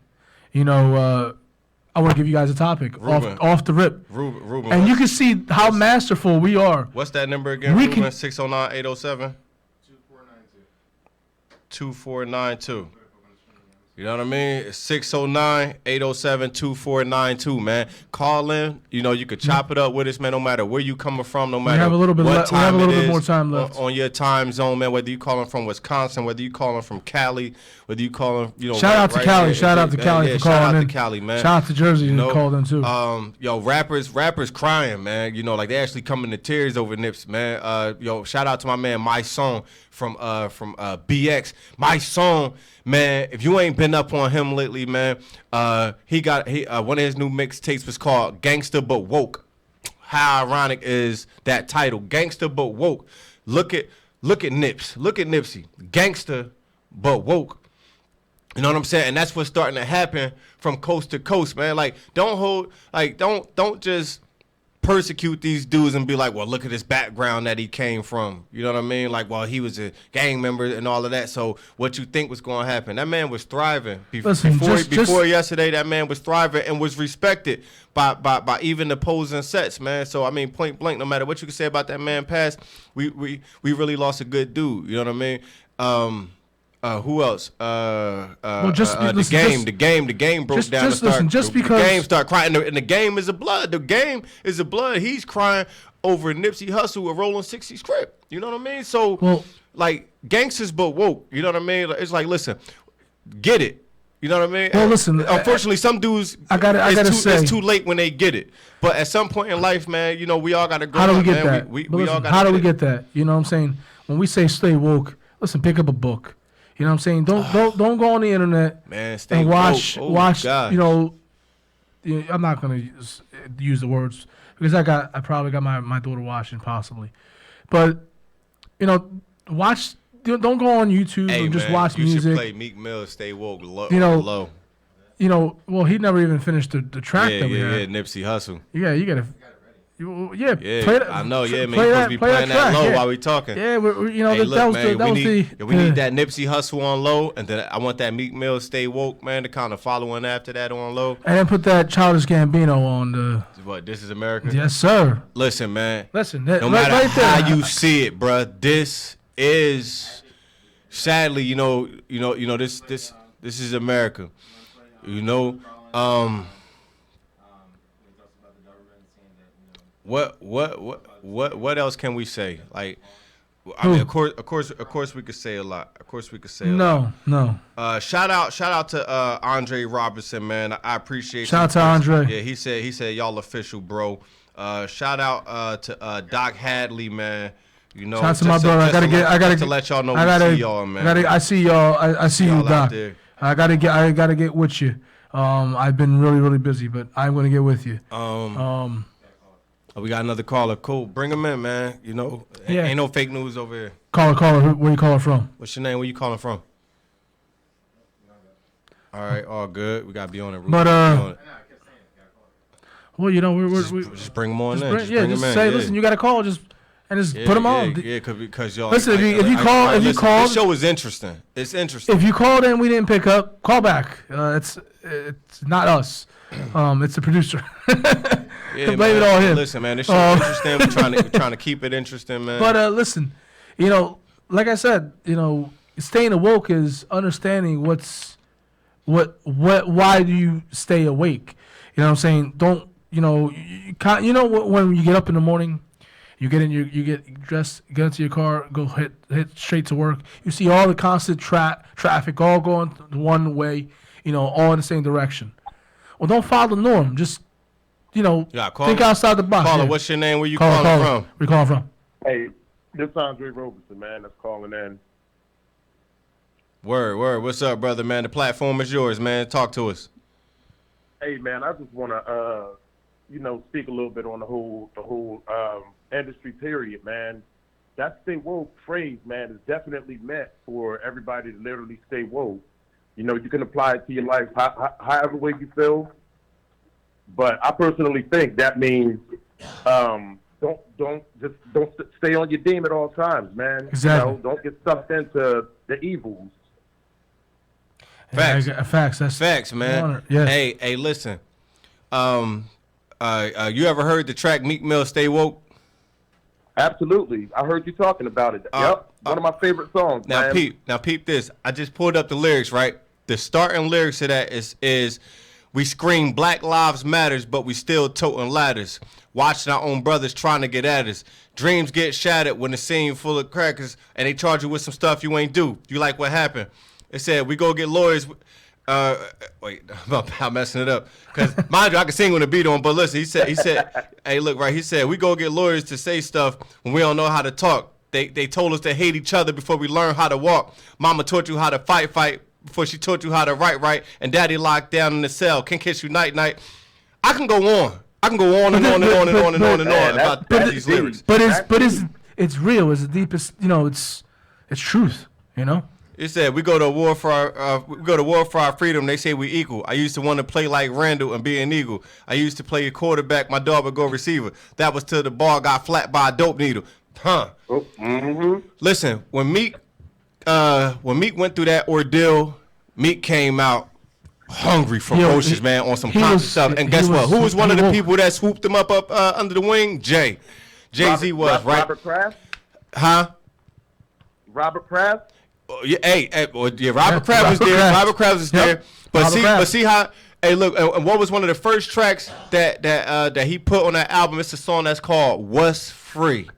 I want to give you guys a topic off the rip." Ruben, and you can see how masterful we are. What's that number again, Ruben? 609-807? 2492. You know what I mean? 609-807-2492, man. Call in. You could chop it up with us, man, no matter where you coming from, no matter we have a little bit more is time left on your time zone, man, whether you calling from Wisconsin, whether you calling from Cali, whether you calling, Shout out to Cali. Shout out to Cali for calling in. Shout out to Cali, man. Shout out to Jersey who called in too. Rappers crying, man. Like they actually coming to tears over Nips, man. Shout out to my man, My Song from BX. My Song, man, if you ain't been up on him lately, man, he one of his new mixtapes was called Gangster But Woke. How ironic is that title? Gangster But Woke. Look at Nips. Look at Nipsey. Gangster But Woke. You know what I'm saying? And that's what's starting to happen from coast to coast, man. Like, don't just persecute these dudes and be like, well, look at this background that he came from. You know what I mean? Like, well, he was a gang member and all of that. So what you think was going to happen? That man was thriving. Before yesterday, that man was thriving and was respected by even the opposing sets, man. So, I mean, point blank, no matter what you can say about that man past, we really lost a good dude. You know what I mean? Who else? The game broke down. The game started crying, and the game is a blood. The game is a blood. He's crying over Nipsey Hussle, a Rolling 60 script. You know what I mean? So, like, gangsters but woke. You know what I mean? It's like, listen, get it. You know what I mean? Well, listen. Unfortunately, some dudes, it's too late when they get it. But at some point in life, man, you know, we all got to grow up. How do we get that? We all got. How do we get that? You know what I'm saying? When we say stay woke, listen, pick up a book. You know what I'm saying? Don't go on the internet, man, stay and watch. God. You know, I'm not gonna use the words because I probably got my daughter watching possibly, but you know, watch. Don't go on YouTube and just watch music. You should play Meek Mill, Stay Woke, low. You know, well, he never even finished the track that we had. Yeah, Nipsey Hussle. Yeah, you gotta. Yeah, play that, I know. Yeah, man, you supposed to be playing that low while we talking. Yeah, you know, we need that Nipsey Hussle on low, and then I want that Meek Mill Stay Woke, man, to kind of follow in after that on low. And then put that Childish Gambino on the. What? This is America. Yes, sir. Listen, man. No matter how you see it, bruh, this is sadly, this is America. You know, What else can we say? Like, I mean, of course, we could say a lot. No. Shout out to Andre Robinson, man. I appreciate. Shout out to Andre. Yeah, he said y'all official, bro. Shout out to Doc Hadley, man. You know, shout out to my brother. I gotta to let y'all know we see y'all, man. I see y'all. I see you, Doc. I gotta get with you. I've been really busy, but I'm gonna get with you. We got another caller. Cool. Bring him in, man. You know, ain't no fake news over here. Caller. Where you calling from? What's your name? Where you calling from? All right, all good. We got to be on it. But, well, you know, we're just bring him on in. Just say, listen, you got to call, just put him on. Yeah, because y'all. Listen, if you call, this show is interesting. It's interesting. If you called and we didn't pick up, call back. It's not us. It's the producer. Yeah, blame it all him. Listen, man, this shit is interesting. We're trying to keep it interesting, man. But listen, you know, like I said, you know, staying awoke is understanding why do you stay awake? You know what I'm saying? Don't, you know, when you get up in the morning, you get dressed, get into your car, go hit straight to work. You see all the constant traffic all going one way, you know, all in the same direction. Well, don't follow the norm. Just, you know, think outside the box. Caller, what's your name? Where you calling from? Where you calling from? Hey, this is Andre Roberson, man, that's calling in. Word. What's up, brother, man? The platform is yours, man. Talk to us. Hey, man, I just want to, speak a little bit on the whole industry period, man. That stay woke phrase, man, is definitely meant for everybody to literally stay woke. You know, you can apply it to your life however way you feel. But I personally think that means don't stay on your game at all times, man. Exactly. You know, don't get sucked into the evils. Facts. That's facts, man. Yes. Hey, listen. You ever heard the track Meek Mill Stay Woke? Absolutely. I heard you talking about it. Yep. One of my favorite songs, now, man. Peep this. I just pulled up the lyrics, right? The starting lyrics to that is we scream Black Lives Matters, but we still toting ladders. Watching our own brothers trying to get at us. Dreams get shattered when the scene full of crackers and they charge you with some stuff you ain't do. You like what happened? It said we go get lawyers. Wait, I'm messing it up. Because mind you, I can sing with a beat on, but listen, he said, hey, look, right, he said, we go get lawyers to say stuff when we don't know how to talk. They told us to hate each other before we learn how to walk. Mama taught you how to fight before she taught you how to write. And daddy locked down in the cell. Can't kiss you night. I can go on. And on about these lyrics. But it's real. It's the deepest, you know, it's truth, you know? It said we go to war for our freedom. They say we equal. I used to want to play like Randall and be an eagle. I used to play a quarterback. My dog would go receiver. That was till the ball got flat by a dope needle. Huh? Oh, mm-hmm. Listen, when Meek went through that ordeal, Meek came out hungry, ferocious, man, on some conscious stuff. And guess what? Who was one of the people that swooped him up under the wing? Jay-Z was, right? Robert Kraft? Huh? Robert Kraft? Robert Kraft was there. Robert Kraft was there. But see how. Hey, look, and what was one of the first tracks that he put on that album? It's a song that's called "What's Free."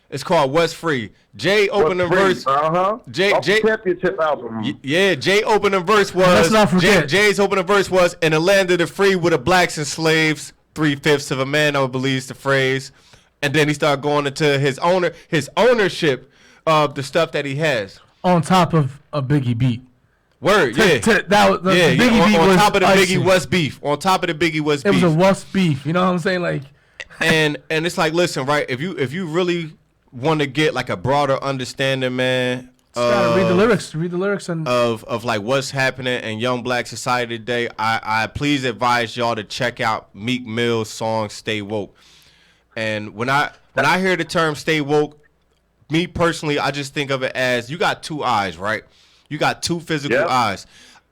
It's called "What's Free." Jay opening verse. Jay championship album. Jay opening verse was. Let's not forget. Jay's opening verse was, "In the land of the free, with the blacks and slaves, 3/5 of a man," I believes the phrase. And then he started going into his ownership of the stuff that he has. On top of a Biggie beat. Word, the Biggie beat on was top of the icy. Biggie was beef. On top of the Biggie was beef. It was a West beef. You know what I'm saying? Like, and it's like, listen, right? If you really want to get like a broader understanding, man, read the lyrics. Read the lyrics and of like what's happening in young black society today. I please advise y'all to check out Meek Mill's song "Stay Woke." And when I hear the term "stay woke," me personally, I just think of it as you got two eyes, right? You got two physical eyes.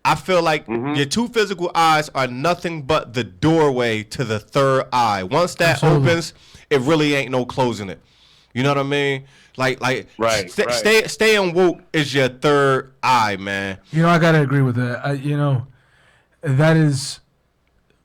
I feel like your two physical eyes are nothing but the doorway to the third eye. Once that opens, it really ain't no closing it. You know what I mean? Like staying woke is your third eye, man. You know, I gotta agree with that. That is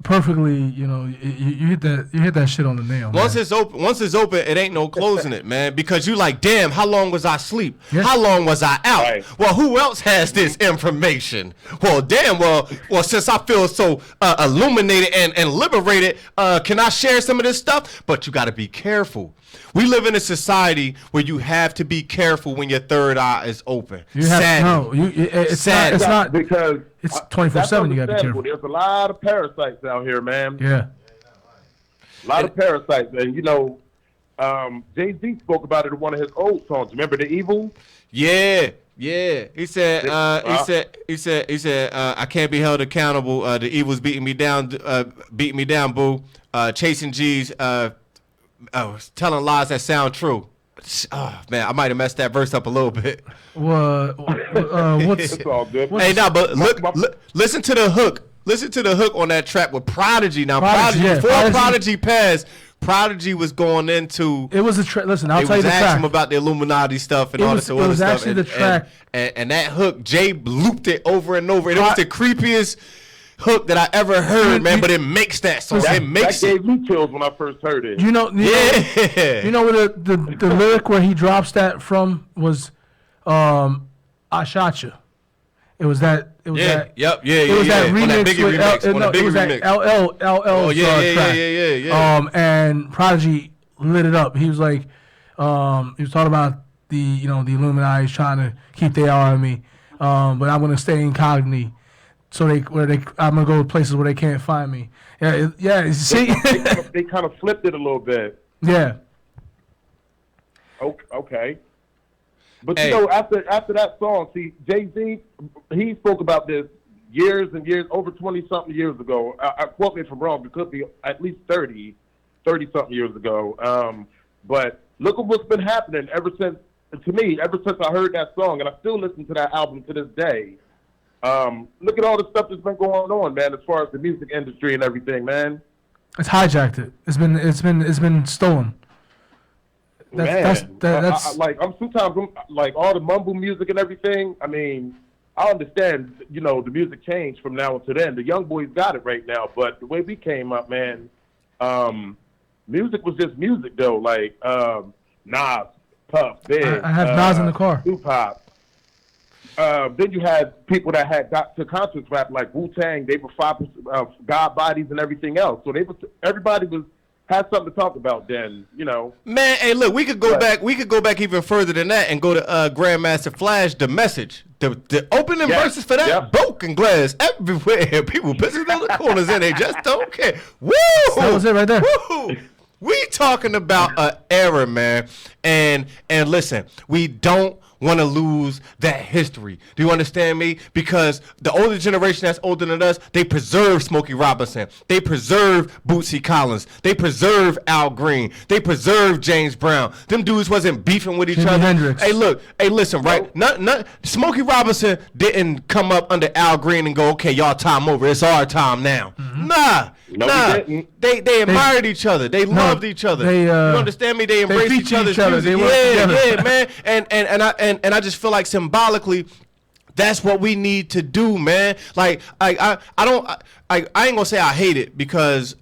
perfectly. You hit that shit on the nail. Once it's open, it ain't no closing it, man. Because you like, damn, how long was I asleep? Yeah. How long was I out? Right. Well, who else has this information? Well, damn. Well, since I feel so illuminated and liberated, can I share some of this stuff? But you got to be careful. We live in a society where you have to be careful when your third eye is open. It's not because it's 24/7. You got to be careful. There's a lot of parasites out here, man. Yeah, a lot of parasites, and Jay-Z spoke about it in one of his old songs. Remember the evil? Yeah. He said, I can't be held accountable. The evil's beating me down, boo. Chasing G's. Telling lies that sound true. Oh, man, I might have messed that verse up a little bit. What's it's all good. But listen to the hook. Listen to the hook on that track with Prodigy. Now, Prodigy passed, Prodigy was going into. It was a listen. I'll tell you the track. It was asking him about the Illuminati stuff and all this other stuff. It was actually the track. And that hook, Jay looped it over and over. And it was the creepiest hook that I ever heard, man, but it makes that song. That gave me chills when I first heard it. You know where the lyric where he drops that from was, "I shot you." It was that. It was that. Yep. It was that remix with it was that LL. Oh yeah. And Prodigy lit it up. He was like, he was talking about the the Illuminati trying to keep their eye on me, but I'm gonna stay incognito. So I'm gonna go to places where they can't find me. Yeah. See, they kind of flipped it a little bit. Yeah. Okay. But after that song, see, Jay-Z, he spoke about this years and years, over 20-something years ago. I quote me if I'm wrong, it could be at least 30-something years ago. But look at what's been happening ever since I heard that song, and I still listen to that album to this day. Look at all the stuff that's been going on, man, as far as the music industry and everything, man. It's hijacked it. It's been stolen. I'm sometimes like all the mumble music and everything. I mean, I understand, the music changed from now until then. The young boys got it right now, but the way we came up, man, music was just music though. Like Nas, Puff, Big. I have Nas in the car. Tupac. Then you had people that had got to conscious rap like Wu-Tang. They were God Bodies and everything else. So everybody had something to talk about then, Man, hey, look, we could go back. We could go back even further than that and go to Grandmaster Flash, The Message. The opening verses for that broken glass everywhere. People pissing on the corners and they just don't care. Woo! That was it right there. Woo! We talking about an era, man. And listen, we don't want to lose that history. Do you understand me? Because the older generation that's older than us, they preserve Smokey Robinson. They preserve Bootsy Collins. They preserve Al Green. They preserve James Brown. Them dudes wasn't beefing with each Jimi other. Hendrix. Hey, look. Hey, listen, right? Not Smokey Robinson didn't come up under Al Green and go, okay, y'all time over. It's our time now. Nah. No, nah. he didn't. They admired each other. They loved each other. they, you understand me? They embraced each featured other's each other. music. They worked together. Yeah, man. And I just feel like symbolically, that's what we need to do, man. Like I ain't gonna say I hate it because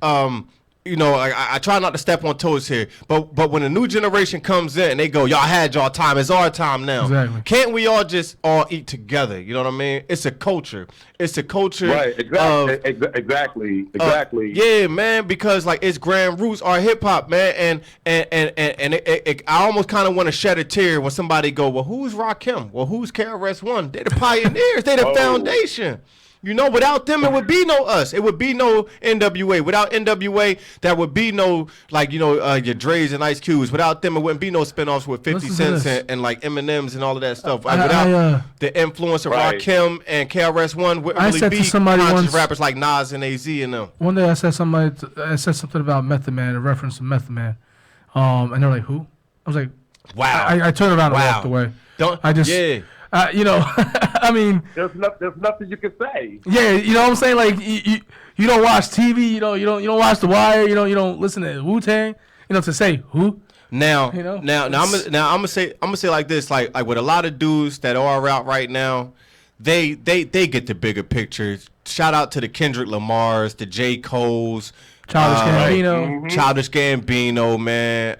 you know, I try not to step on toes here, but when a new generation comes in and they go, y'all had y'all time, it's our time now. Exactly. Can't we all just all eat together? You know what I mean? It's a culture. It's a culture. Right. Exactly. Exactly. Yeah, man, because like its grand roots are hip hop, man, and I almost kind of want to shed a tear when somebody go, well, who's Rakim? Well, who's KRS-One? They're the pioneers. They're the foundation. You know, without them, it would be no us. It would be no NWA. Without NWA, there would be no, like, you know, your Dre's and Ice Cubes. Without them, it wouldn't be no spinoffs with 50 Cents and like Eminems and all of that stuff. Without the influence of Rakim and KRS-One, wouldn't really be conscious rappers like Nas and AZ and them. One day I said something about Method Man, a reference to Method Man. And they're like, who? I was like, wow. I turned around and walked away. You know, I mean, there's nothing you can say. Yeah, you know what I'm saying? Like you don't watch TV, you don't watch The Wire, you don't listen to Wu-Tang, to say who. Now, you know? now I'm gonna say like this, like with a lot of dudes that are out right now, they get the bigger picture. Shout out to the Kendrick Lamars, the J. Cole's, Childish Gambino. Childish Gambino, man.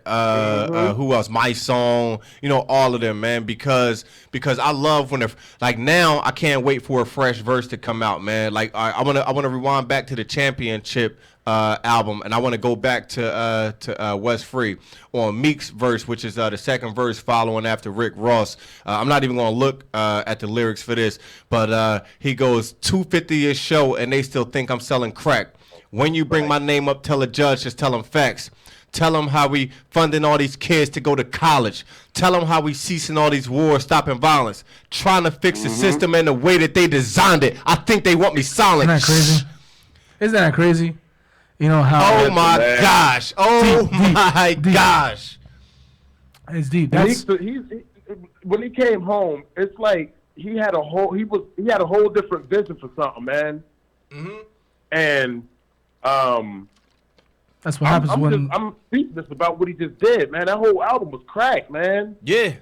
Who else? My Song. You know, all of them, man. Because I love when like now I can't wait for a fresh verse to come out, man. Like I wanna rewind back to the Championship album, and I want to go back to West Free on Meek's verse, which is the second verse following after Rick Ross. I'm not even gonna look at the lyrics for this, but he goes 250-ish show, and they still think I'm selling crack. When you bring my name up, tell a judge, just tell him facts. Tell them how we funding all these kids to go to college. Tell them how we ceasing all these wars, stopping violence, trying to fix the system in the way that they designed it. I think they want me silent. Isn't that crazy? Isn't that crazy? You know how? Oh my gosh! Oh my gosh! It's deep. When he came home, it's like he had a whole different vision for something, man. And that's what happens I'm speechless about what he just did, man. That whole album was crack, man. Yeah.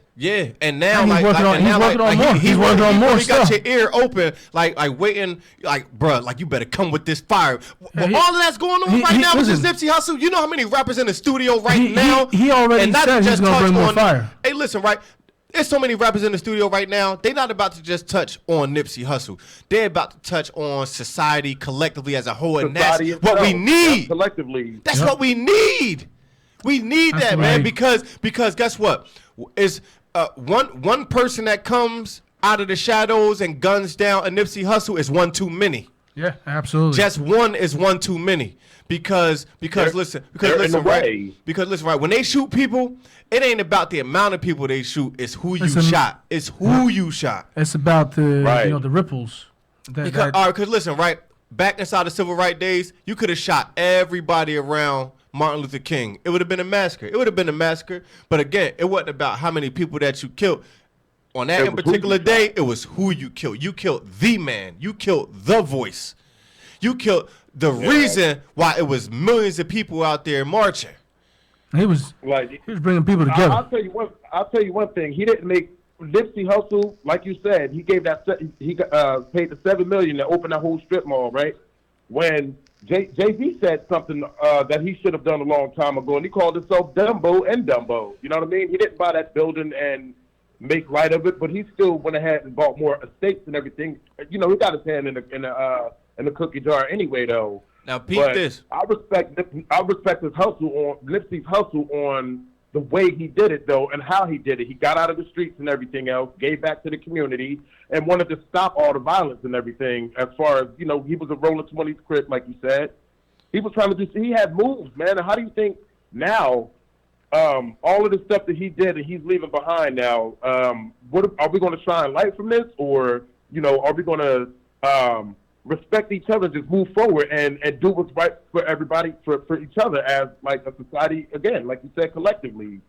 And now he's working on more. He's working on more stuff. He got your ear open, like waiting, like bruh, like you better come with this fire. All of that's going on right now with this Nipsey Hussle. You know how many rappers in the studio right now? He already said he's gonna bring more fire. Hey, listen, right? There's so many rappers in the studio right now. They're not about to just touch on Nipsey Hussle. They're about to touch on society collectively as a whole, and that's what we need. Collectively, that's what we need. We need that, man, because guess what? Is one person that comes out of the shadows and guns down a Nipsey Hussle is one too many. Yeah, absolutely. Just one is one too many. Because listen, right? When they shoot people, it ain't about the amount of people they shoot. It's who you shot. It's who you shot. It's about the the ripples. Because listen, right? Back inside the civil rights days, you could have shot everybody around Martin Luther King. It would have been a massacre. But again, it wasn't about how many people that you killed. On that particular day, it was who you killed. You killed the man. You killed the voice. You killed the reason why it was millions of people out there marching. He was bringing people together. I'll tell you one thing. He didn't make Nipsey Hussle, like you said. He gave he paid the $7 million to open that whole strip mall, right? When Jay-Z said something that he should have done a long time ago, and he called himself Dumbo and Dumbo. You know what I mean? He didn't buy that building and make light of it, but he still went ahead and bought more estates and everything. You know, he got his hand in the cookie jar anyway, though. Now, this. I respect his Nipsey's hustle on the way he did it, though, and how he did it. He got out of the streets and everything else, gave back to the community, and wanted to stop all the violence and everything. As far as, he was a Rolling 20s crip, like you said. He was trying to he had moves, man. And how do you think now all of the stuff that he did and he's leaving behind now, what are we going to shine light from this, or are we going to respect each other, just move forward and do what's right for everybody, for each other as like a society, again, like you said, collectively.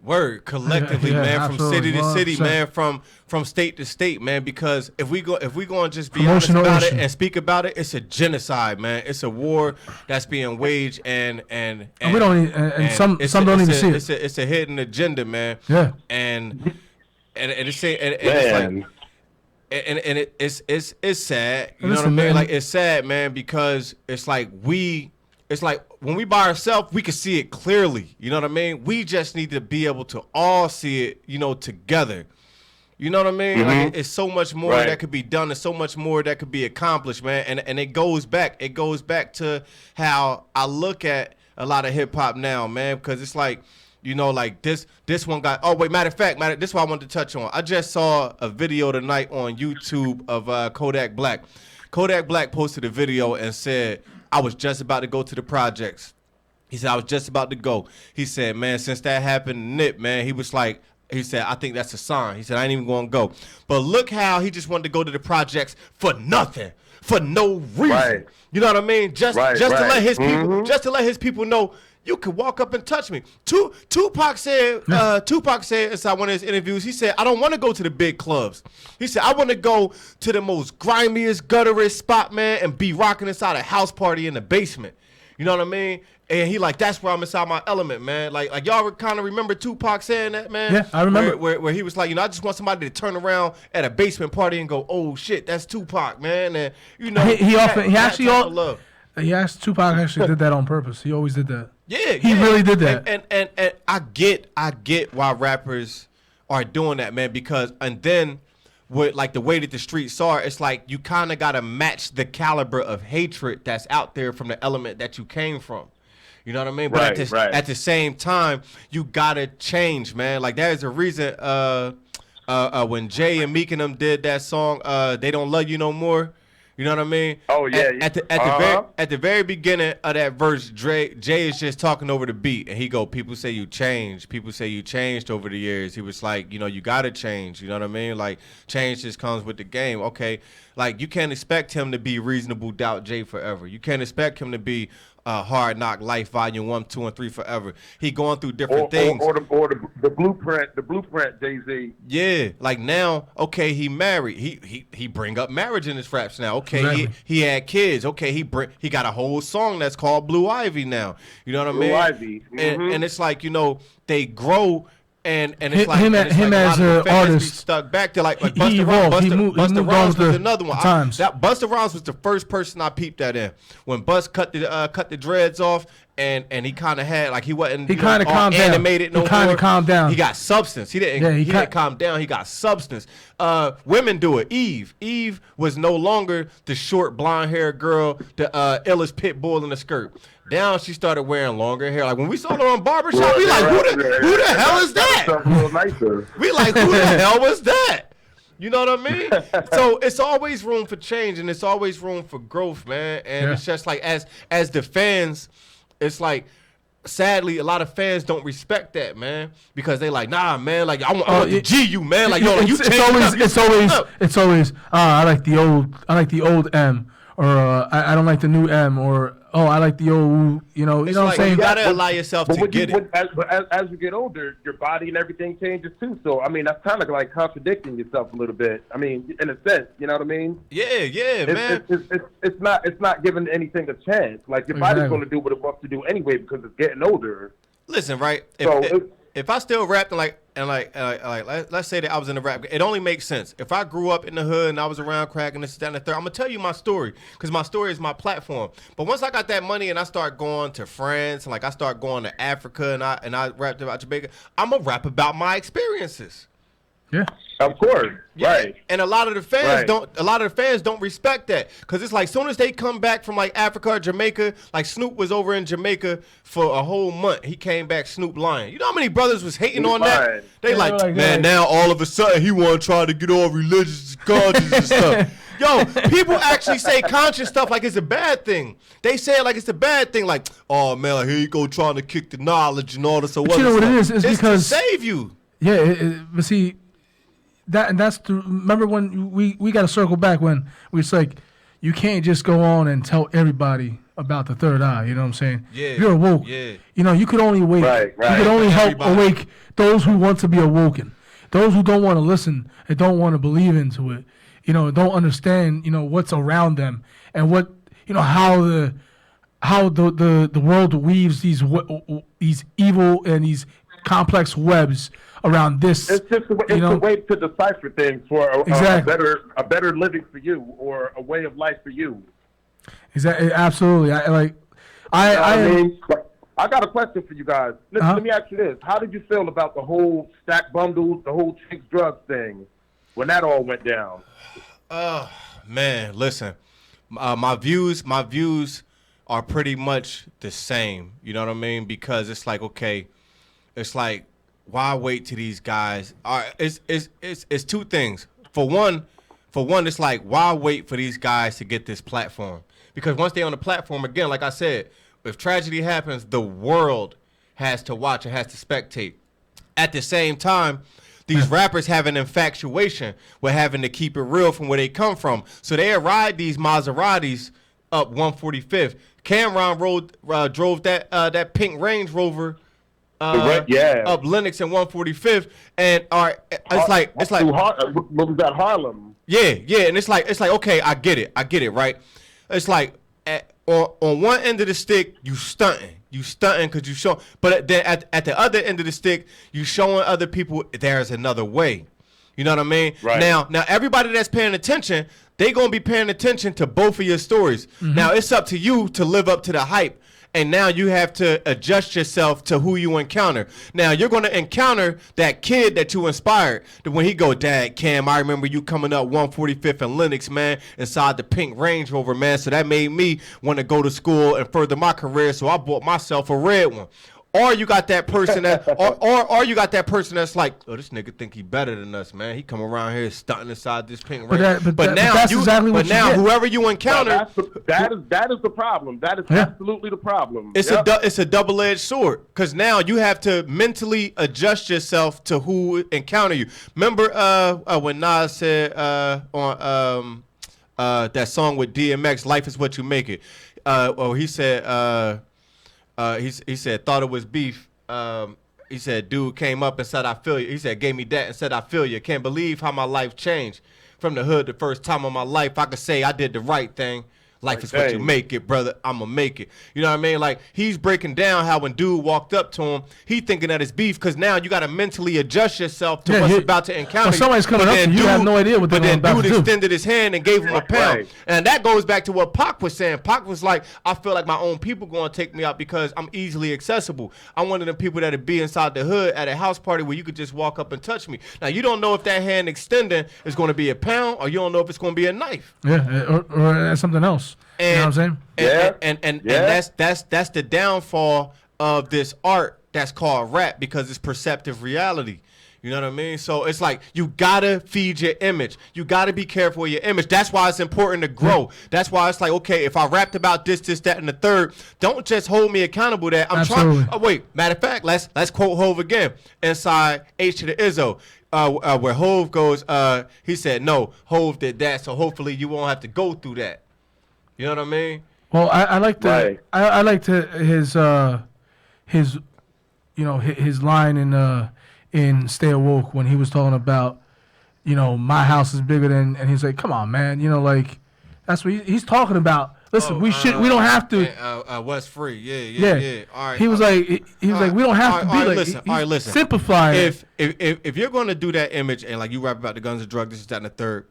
Word, collectively, Yeah, man, from city to city, 100%. man, from state to state, man. Because if we go and just be Promotion honest about it ocean. and speak about it, it's a genocide, man. It's a war that's being waged, and we don't even- and some don't even see it. It's a hidden agenda, man. Yeah. And it's it's Man. like. And it's sad, you know what I Listen, mean? man. Like, it's sad, man, because it's like when we by ourselves, we can see it clearly. You know what I mean? We just need to be able to all see it, together. You know what I mean? Like, it's so much more Right. that could be done. There's so much more that could be accomplished, man. And it goes back. It goes back to how I look at a lot of hip hop now, man, because it's like, like this one guy. Oh wait, matter of fact, this is what I wanted to touch on. I just saw a video tonight on YouTube of Kodak Black. Kodak Black posted a video and said, I was just about to go to the projects. He said, I was just about to go. He said, man, since that happened, Nip, man, he said, I think that's a sign. He said, I ain't even going to go. But look how he just wanted to go to the projects for nothing, for no reason. Right. You know what I mean? Just Right, to right. let his people, just to let his people know, you could walk up and touch me. Tupac said inside one of his interviews, he said, I don't want to go to the big clubs. He said, I want to go to the most grimiest, gutterest spot, man, and be rocking inside a house party in the basement. You know what I mean? And he like, that's where I'm inside my element, man. Like y'all kind of remember Tupac saying that, man? Yeah, I remember. Where he was like, I just want somebody to turn around at a basement party and go, oh shit, that's Tupac, man. And He love. He asked Tupac actually did that on purpose. He always did that. Yeah, He really did that. And I get why rappers are doing that, man, because and then with like the way that the streets are, it's like you kind of got to match the caliber of hatred that's out there from the element that you came from. You know what I mean? But at the same time, you got to change, man. Like there's a reason when Jay and Meek and them did that song, They Don't Love You No More. You know what I mean? Oh yeah. At the very beginning of that verse, Jay is just talking over the beat, and he go, "People say you changed. People say you changed over the years." He was like, you gotta change. You know what I mean? Like change just comes with the game. Okay, like you can't expect him to be Reasonable Doubt Jay forever. You can't expect him to be Hard Knock Life Volume 1, 2, and 3 forever. He going through different things. Or the blueprint, Jay-Z. Yeah, like now, okay, he married. He bring up marriage in his raps now. Okay, Exactly. he had kids. Okay, he got a whole song that's called Blue Ivy now. You know what I mean? Blue Ivy. And it's like, they grow and it's like Him and it's like as a lot of an the fans be artist, stuck back to like he Busta evolved. Rhymes. He moved Busta on Rhymes with was the another one. times. Busta Rhymes was the first person I peeped that in. When Bust cut the dreads off and he kind of had like he wasn't He kind of all calmed down. animated no He kind more. of calmed down. He got substance. He didn't. Yeah, he didn't calm down. He got substance. Women do it. Eve was no longer the short blonde haired girl, the illest pit bull in the skirt. Now she started wearing longer hair. Like when we saw her on Barbershop, we like, who the hell is that? Something a little nicer. We like, who the hell was that? You know what I mean? So it's always room for change and it's always room for growth, man. And it's just like as the fans, it's like sadly a lot of fans don't respect that, man, because they like, nah, man, like I want to G you, man, like yo, like, you it's always I like the old M, or I don't like the new M, or I like the old, you know what I'm saying? You gotta allow yourself to get it. As you get older, your body and everything changes too. So I mean, that's kind of like contradicting yourself a little bit. I mean, in a sense, you know what I mean? Yeah, man. It's not giving anything a chance. Like your body's going to do what it wants to do anyway because it's getting older. Listen, right? If I still rapped and let's say that I was in the rap, it only makes sense. If I grew up in the hood and I was around cracking this, that, and the third, I'm gonna tell you my story because my story is my platform. But once I got that money and I start going to France, and like I start going to Africa and I rapped about Jamaica, I'm gonna rap about my experiences. Yeah. Of course, Yeah. right. And a lot of the fans Right. don't respect that because it's like soon as they come back from like Africa or Jamaica, like Snoop was over in Jamaica for a whole month. He came back Snoop lying. You know how many brothers was hating on that? Lying. They Yeah, like, like man, that. now all of a sudden he want to try to get all religious conscious and stuff. Yo, people actually say conscious stuff like it's a bad thing. They say it like it's a bad thing. Like, oh man, here you go trying to kick the knowledge and all this. So But you know what it is? It's because to save you. Yeah, but see, remember when we got to circle back when we was like, you can't just go on and tell everybody about the third eye. You know what I'm saying? Yeah. You're awoke. Yeah. You know, you could only awake. Right. You could only help Everybody. awake those who want to be awoken. Those who don't want to listen and don't want to believe into it. You know, don't understand. You know what's around them and what how the world weaves these evil and these complex webs around this. It's just a way to decipher things for Exactly. a better living for you or a way of life for you. Exactly, absolutely. I mean, I got a question for you guys. Listen, let me ask you this: how did you feel about the whole stack bundles, the whole chicks drugs thing, when that all went down? Man, listen, my views are pretty much the same. You know what I mean? Because it's like, okay, it's like, why wait till these guys? It's two things. For one, it's like, why wait for these guys to get this platform? Because once they're on the platform, again, like I said, if tragedy happens, the world has to watch and has to spectate. At the same time, these rappers have an infatuation with having to keep it real from where they come from. So they ride these Maseratis up 145th. Cameron drove that pink Range Rover up Lenox and 145th, and it's like what was that, Harlem? Yeah, and it's like okay, I get it, right? It's like on one end of the stick, you stunting because you show, but then at the other end of the stick, you showing other people there's another way. You know what I mean? Right. Now everybody that's paying attention, they gonna be paying attention to both of your stories. Mm-hmm. Now it's up to you to live up to the hype. And now you have to adjust yourself to who you encounter. Now you're going to encounter that kid that you inspired. That when he go, Dad, Cam, I remember you coming up 145th and Lenox, man, inside the pink Range Rover, man. So that made me want to go to school and further my career. So I bought myself a red one. Or you got that person that, or you got that person that's like, oh, this nigga think he better than us, man. He come around here stunting inside this pink Range. But now whoever you encounter, that is the problem. That is absolutely the problem. It's a double-edged sword because now you have to mentally adjust yourself to who encounter you. Remember when Nas said on that song with DMX, "Life is what you make it." He said. He said, thought it was beef. He said, dude came up and said, I feel you. He said, gave me that and said, I feel you. Can't believe how my life changed. From the hood, the first time of my life, I could say I did the right thing. Life is what you make it, brother. I'ma make it. You know what I mean? Like, he's breaking down how when dude walked up to him, he thinking that it's beef because now you got to mentally adjust yourself to what's about to encounter. Somebody's coming up to you, have no idea what they're about to do. But then dude extended his hand and gave him a pound. Right. And that goes back to what Pac was saying. Pac was like, I feel like my own people going to take me out because I'm easily accessible. I'm one of the people that would be inside the hood at a house party where you could just walk up and touch me. Now, you don't know if that hand extending is going to be a pound or you don't know if it's going to be a knife. Yeah, or something else. You know what I'm saying? And that's the downfall of this art that's called rap because it's perceptive reality. You know what I mean? So it's like you gotta feed your image. You gotta be careful with your image. That's why it's important to grow. That's why it's like, okay, if I rapped about this, that, and the third, don't just hold me accountable. That I'm Absolutely. trying. Oh, wait, matter of fact, let's quote Hove again inside H to the Izzo. Where Hove goes, he said, no, Hove did that, so hopefully you won't have to go through that. You know what I mean? Well, I like I liked his line in Stay Awoke when he was talking about, my house is bigger than, and he's like, come on, man, like that's what he's talking about. Listen, we don't have to. What's free? Yeah. All right. He was like, we don't have to be like. Listen, all right, listen. Simplifying. If you're going to do that image and like you rap about the guns and drugs, this, that, and the third.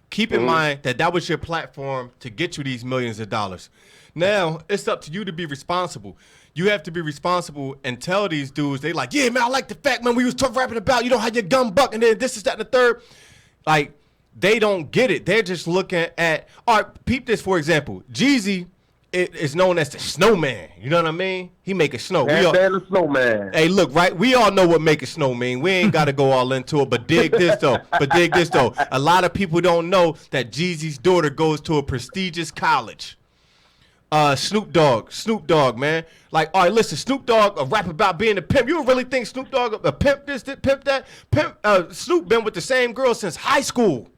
Keep in mind that was your platform to get you these millions of dollars. Now, it's up to you to be responsible. You have to be responsible and tell these dudes, they like, yeah, man, I like the fact, man, we was rapping about, how your gun buck, and then this, that, and the third. Like, they don't get it. They're just looking at, all right, peep this, for example. Jeezy it is known as the snowman. You know what I mean? He make it snow. Man, the snowman. Hey, look, right? We all know what make it snow mean. We ain't got to go all into it, but dig this though. A lot of people don't know that Jeezy's daughter goes to a prestigious college. Snoop Dogg, man. Like, all right, listen, Snoop Dogg, a rap about being a pimp. You really think Snoop Dogg a pimp this, pimp that? Snoop been with the same girl since high school.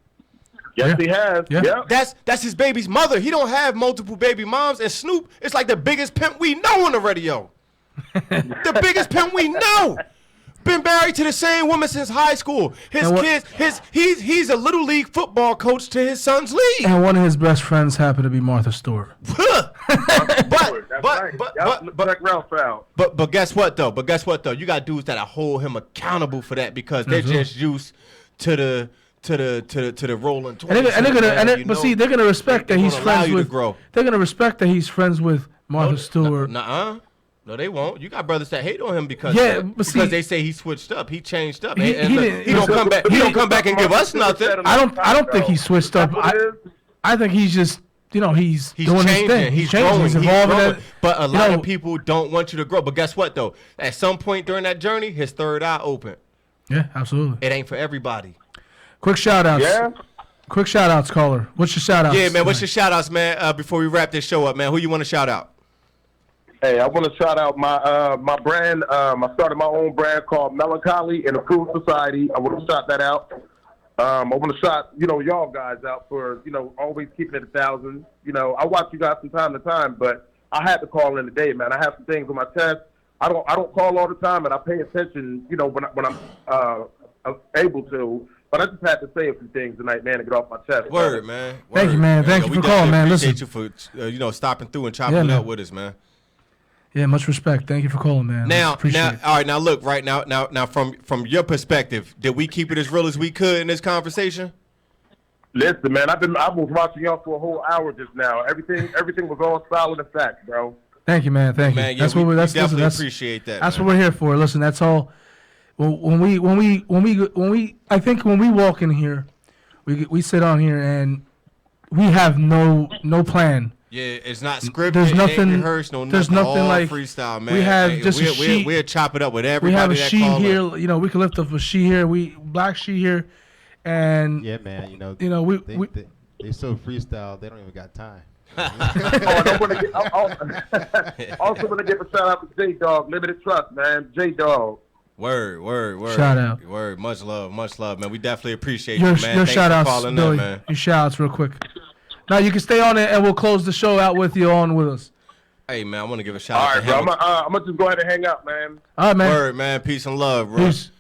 Yes, he has. Yeah. Yep. That's his baby's mother. He don't have multiple baby moms. And Snoop is like the biggest pimp we know on the radio. The biggest pimp we know. Been married to the same woman since high school. His kids, he's a little league football coach to his son's league. And one of his best friends happened to be Martha Stewart. But guess what though? You got dudes that hold him accountable for that because they're just used to the rolling 20. They're gonna respect that he's friends with. They're gonna respect that he's friends with Martha Stewart. No, they won't. You got brothers that hate on him because they say he switched up, he changed up. He don't come back. He don't come back and give us nothing. I don't think he switched up. I think he's just he's doing changing. his thing. He's growing. He's evolving. But a lot of people don't want you to grow. But guess what though? At some point during that journey, his third eye opened. Yeah, absolutely. It ain't for everybody. Quick shout outs. Yeah. Quick shout outs, caller. What's your shout outs? Yeah, man. What's your shout outs, man? Before we wrap this show up, man. Who you want to shout out? Hey, I want to shout out my brand. I started my own brand called Melancholy in a Cruel Society. I want to shout that out. I want to shout y'all guys out for always keeping it 1,000. I watch you guys from time to time, but I had to call in today, man. I have some things on my chest. I don't call all the time, and I pay attention. When I'm able to. But I just had to say a few things tonight, man, to get off my chest. Word, man. Thank you, man. Thank you for calling, man. Appreciate you for stopping through and chopping it up with us, man. Yeah, much respect. Thank you for calling, man. Now, all right. Now, look, right now, from your perspective, did we keep it as real as we could in this conversation? Listen, man, I was watching y'all for a whole hour just now. Everything was all solid and fact, bro. Thank you, man. Thank you. Man, yeah, we definitely appreciate that. That's what we're here for. Listen, that's all. When we I think when we walk in here, we sit on here and we have no plan. Yeah, it's not scripted. There's nothing rehearsed. There's nothing all like freestyle, man. We have just a sheet. We'll chop it up with everybody. We have a that sheet call here. up. We can lift up a sheet here. Black sheet here, and yeah, man. They so freestyle. They don't even got time. Also want to give a shout out to J Dog Limited Trust, man. J Dog. Word. Shout out. Word. Much love, man. We definitely appreciate your, you, man. Your Thanks shout outs, for calling Billy. in, man. Your shout outs real quick. Now you can stay on it and we'll close the show out with you on with us. Hey, man, I want to give a shout out to bro. him. I'm going to just go ahead and hang up, man. All right, man. Word, man. Peace and love, bro. Peace.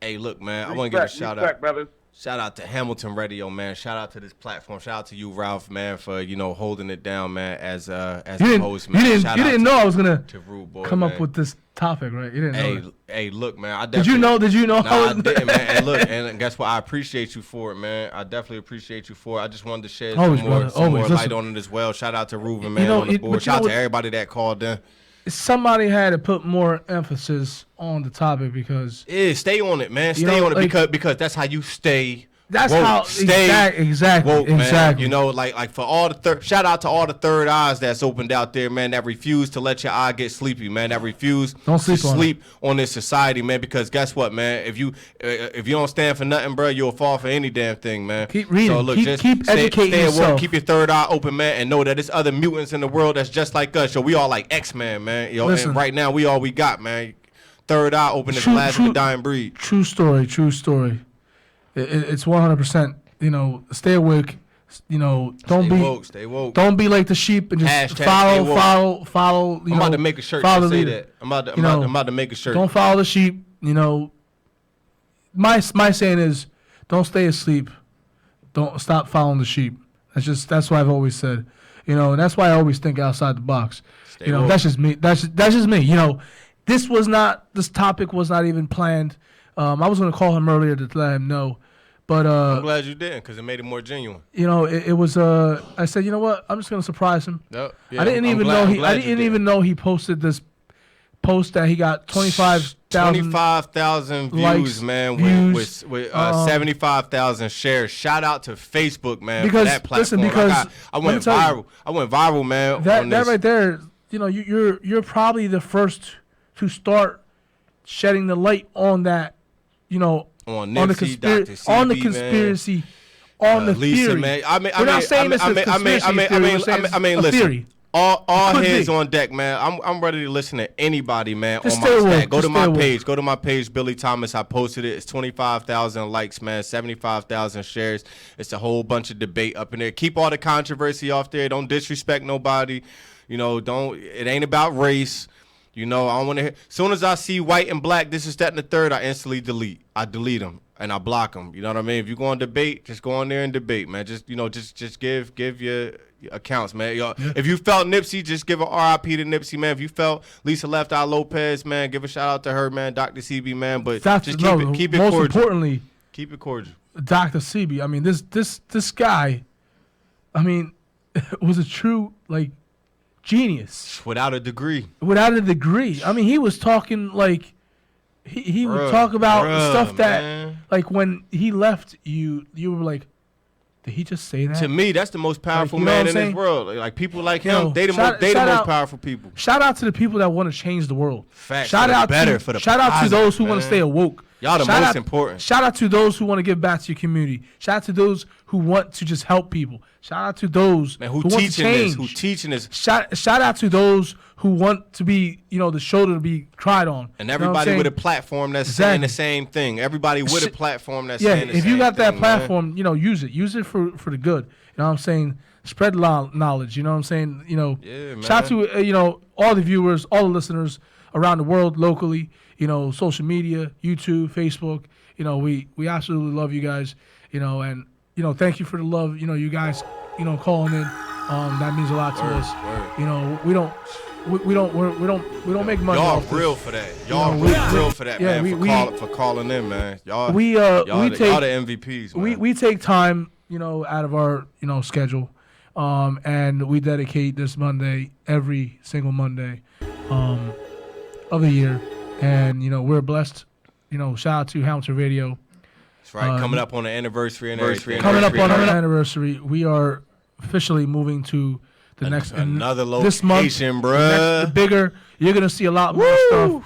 Hey, look, man. I want to give a shout out. Brothers. Shout out to Hamilton Radio, man. Shout out to this platform. Shout out to you, Ralph, man, for holding it down, man, as the host, man. You didn't know I was gonna come man. up with this topic, right? You didn't know. Hey, look, man. Did you know? No, I didn't, man. And look, and guess what? I appreciate you for it, man. I definitely appreciate you for it. I just wanted to shed some more light on it as well. Shout out to Ruben, man, on the board. Shout out to everybody that called in. Somebody had to put more emphasis on the topic because stay on it, man. Stay on it because that's how you stay. That's woke. how exactly woke, exactly. Man. Like for all the shout out to all the third eyes that's opened out there, man. That refuse to let your eye get sleepy, man. That refuse to sleep on this society, man. Because guess what, man? If you don't stand for nothing, bro, you'll fall for any damn thing, man. Keep reading. So look, keep educating yourself. Woke, keep your third eye open, man, and know that there's other mutants in the world that's just like us. So we all like X-Men, man. And right now we all we got, man. Third eye open is the last of the dying breed. True story. It's 100%. Stay awake. Stay woke. Don't be like the sheep and just follow. I'm about to make a shirt to say that. I'm about to make a shirt. Don't follow the sheep. My saying is, don't stay asleep. Don't stop following the sheep. That's what I've always said. And that's why I always think outside the box. Woke. That's just me. That's just me. This topic was not even planned. I was gonna call him earlier to let him know. But I'm glad you didn't, because it made it more genuine. It was. I said, you know what? I'm just gonna surprise him. Yep. Yeah, I didn't even know he posted this post that he got 25 25,000 views, likes, man, views, with 75,000 shares. Shout out to Facebook, man, because, for that platform. Listen, because I went viral. I went viral, man. That right there, you know, you're probably the first to start shedding the light on that, you know, on the conspiracy, on the conspiracy, on the Lisa, theory. man. We're not saying this is conspiracy theory. I mean, listen. All hands on deck, man. I'm ready to listen to anybody, man. Just on my stay stat. Go to my woke. page. Go to my page, Billy Thomas. I posted it. It's 25,000 likes, man. 75,000 shares. It's a whole bunch of debate up in there. Keep all the controversy off there. Don't disrespect nobody. You know, it ain't about race. You know, I don't want to hear. As soon as I see white and black, this is that and the third, I instantly delete. I delete them and I block them. You know what I mean? If you go on debate, just go on there and debate, man. Just, you know, just give your accounts, man. Yo, if you felt Nipsey, just give a RIP to Nipsey, man. If you felt Lisa Left Eye Lopez, man, give a shout out to her, man. Dr. CB, man. But just keep it most cordial. Importantly, keep it cordial. Dr. CB. I mean, this guy, I mean, was a true genius. Without a degree. I mean, he was talking like he would talk about stuff that, man. Like when he left you were like, did he just say that? To me, that's the most powerful man in this world. Like people like him, they the most powerful people. Shout out to the people that want to change the world. Facts. Shout out to those who want to stay awoke. Y'all the most important. Shout out to those who want to give back to your community. Shout out to those who want to just help people. Shout out to those who want to change. Who teaching this. Shout out to those who want to be, you know, the shoulder to be cried on. And everybody with a platform that's saying the same thing. Everybody with a platform that's saying the same thing. Yeah, if you got that platform, man, you know, use it. Use it for the good. You know what I'm saying? Spread knowledge. You know what I'm saying? You know, shout out to, you know, all the viewers, all the listeners around the world, locally, you know, social media, YouTube, Facebook. You know, we absolutely love you guys, you know, and, you know, thank you for the love, you know, you guys, you know, calling in. That means a lot to us. You know, we don't make money. Y'all off real this. for that. Y'all real for that, yeah, man. For calling in, man. Y'all the MVPs, man. We take time, you know, out of our, you know, schedule, and we dedicate this Monday, every single Monday, of the year, and you know we're blessed. You know, shout out to Hamilton Radio. That's right. Coming up on the anniversary and everything. Coming up on our anniversary, we are officially moving to the next another location, this month, bruh. The bigger, you're gonna see a lot more stuff.